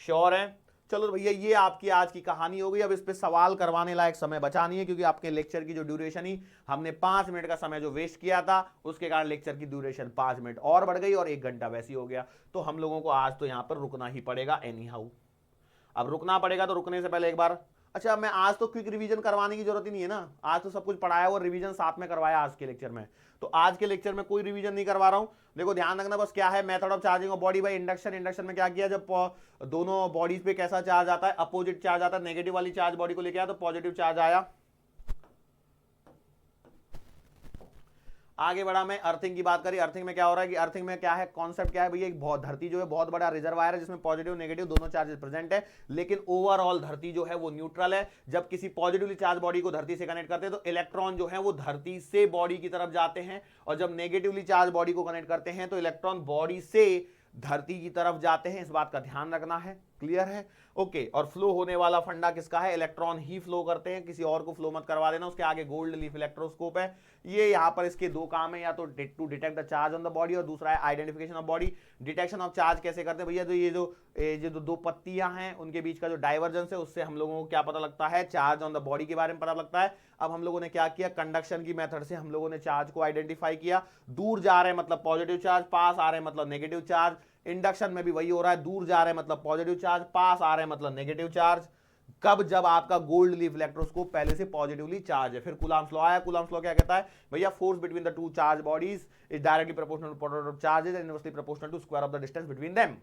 श्योर है। चलो भैया ये आपकी आज की कहानी हो गई। अब इस पे सवाल करवाने लायक समय बचा नहीं है, क्योंकि आपके लेक्चर की जो ड्यूरेशन ही हमने 5 मिनट का समय जो वेस्ट किया था, उसके कारण लेक्चर की ड्यूरेशन 5 मिनट और बढ़ गई और 1 घंटा वैसे ही हो गया। तो हम लोगों को आज तो यहां पर रुकना ही पड़ेगा एनी हाउ। अब रुकना पड़ेगा तो रुकने से पहले एक बार, अच्छा मैं आज तो क्विक रिवीजन करवाने की जरूरत ही नहीं है ना, आज तो सब कुछ पढ़ाया और रिवीजन साथ में करवाया आज के लेक्चर में, तो आज के लेक्चर में कोई रिवीजन नहीं करवा रहा हूं। देखो ध्यान रखना बस क्या है, method of charging of body by induction. Induction में क्या किया, जब दोनों बॉडीज पे कैसा चार्ज आता है, अपोजिट चार्ज आता है, नेगेटिव वाली चार्ज बॉडी को लेके आया तो पॉजिटिव चार्ज आया। आगे बढ़ा मैं, अर्थिंग की बात करी, अर्थिंग में क्या हो रहा है कि अर्थिंग में क्या है, कॉन्सेप्ट क्या है भैया, एक बहुत धरती जो है बहुत बड़ा रिजर्वायर है जिसमें पॉजिटिव नेगेटिव दोनों चार्जेस प्रेजेंट है, लेकिन ओवरऑल धरती जो है वो न्यूट्रल है। जब किसी पॉजिटिवली चार्ज बॉडी को धरती से कनेक्ट करते हैं तो इलेक्ट्रॉन जो है वो धरती से बॉडी की तरफ जाते हैं, और जब नेगेटिवली चार्ज बॉडी को कनेक्ट करते हैं तो इलेक्ट्रॉन बॉडी से धरती की तरफ जाते हैं, इस बात का ध्यान रखना है। क्लियर है? ओके, और फ्लो होने वाला फंडा किसका है? इलेक्ट्रॉन ही फ्लो करते हैं, किसी और को फ्लो मत करवा देना। उसके आगे गोल्ड लीफ इलेक्ट्रोस्कोप है। ये यहाँ पर इसके दो काम है, या तो to detect the charge on the body, और दूसरा है identification of body. Detection of charge कैसे करते हैं भैया? तो ये जो दो पत्तियां हैं उनके बीच का जो डाइवर्जेंस है उससे हम लोगों को क्या पता लगता है? चार्ज ऑन द बॉडी के बारे में पता लगता है। अब हम लोगों ने क्या किया? कंडक्शन की मेथड से हम लोगों ने चार्ज को आइडेंटिफाई किया। दूर जा रहे हैं मतलब पॉजिटिव चार्ज, पास आ रहे हैं मतलब नेगेटिव चार्ज। इंडक्शन में भी वही हो रहा है, दूर जा रहे हैं मतलब पॉजिटिव चार्ज, पास आ रहे हैं मतलब नेगेटिव चार्ज। कब? जब आपका गोल्ड लीफ इलेक्ट्रोस्कोप पहले से पॉजिटिवली चार्ज है। फिर कूलम्ब्स लॉ आया। कूलम्ब्स लॉ क्या कहता है भैया? Force between the two charge bodies is directly proportional to product of charges and inversely proportional to square of the distance between them.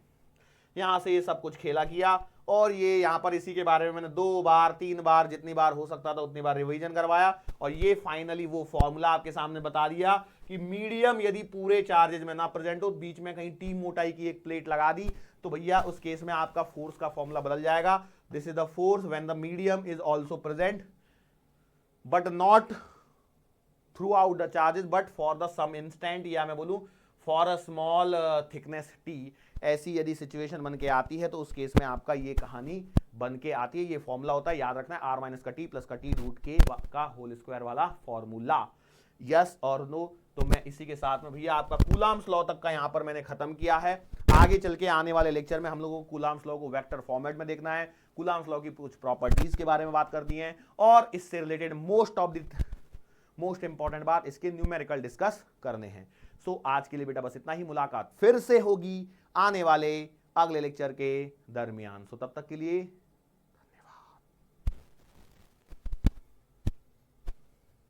यहां से ये सब कुछ खेला किया, और ये यहां पर इसी के बारे में मैंने 2 बार 3 बार जितनी बार हो सकता था उतनी बार रिवीजन करवाया, और ये फाइनली वो फॉर्मूला आपके सामने बता दिया कि मीडियम यदि पूरे चार्जेज में ना प्रेजेंट हो, बीच में कहीं टी मोटाई की एक प्लेट लगा दी, तो भैया उस केस में आपका फोर्स का फॉर्मूला बदल जाएगा। This is the force when the medium is also present but not throughout the charges but for the some instant, या मैं बोलूं for a small thickness T. ऐसी यदि सिचुएशन बन के आती है तो उस केस में आपका ये कहानी बन के आती है। ये फॉर्मूला होता है, याद रखना है, आर माइनस का टी प्लस का टी रूट के का होल स्क्वायर वाला फॉर्मूला। यस और नो? तो मैं इसी के साथ में भैया आपका कूलम्ब्स लॉ तक का यहां पर मैंने खत्म किया है। आगे चल के आने वाले लेक्चर में हम लोगों को कूलम्ब्स लॉ को वेक्टर फॉर्मेट में देखना है, कूलम्ब्स लॉ की कुछ प्रॉपर्टीज के बारे में बात कर दी है, और इससे रिलेटेड मोस्ट इंपॉर्टेंट बात इसके न्यूमेरिकल डिस्कस करने हैं। सो आज के लिए बेटा बस इतना ही। मुलाकात फिर से होगी आने वाले अगले लेक्चर के दरमियान। सो तब तक के लिए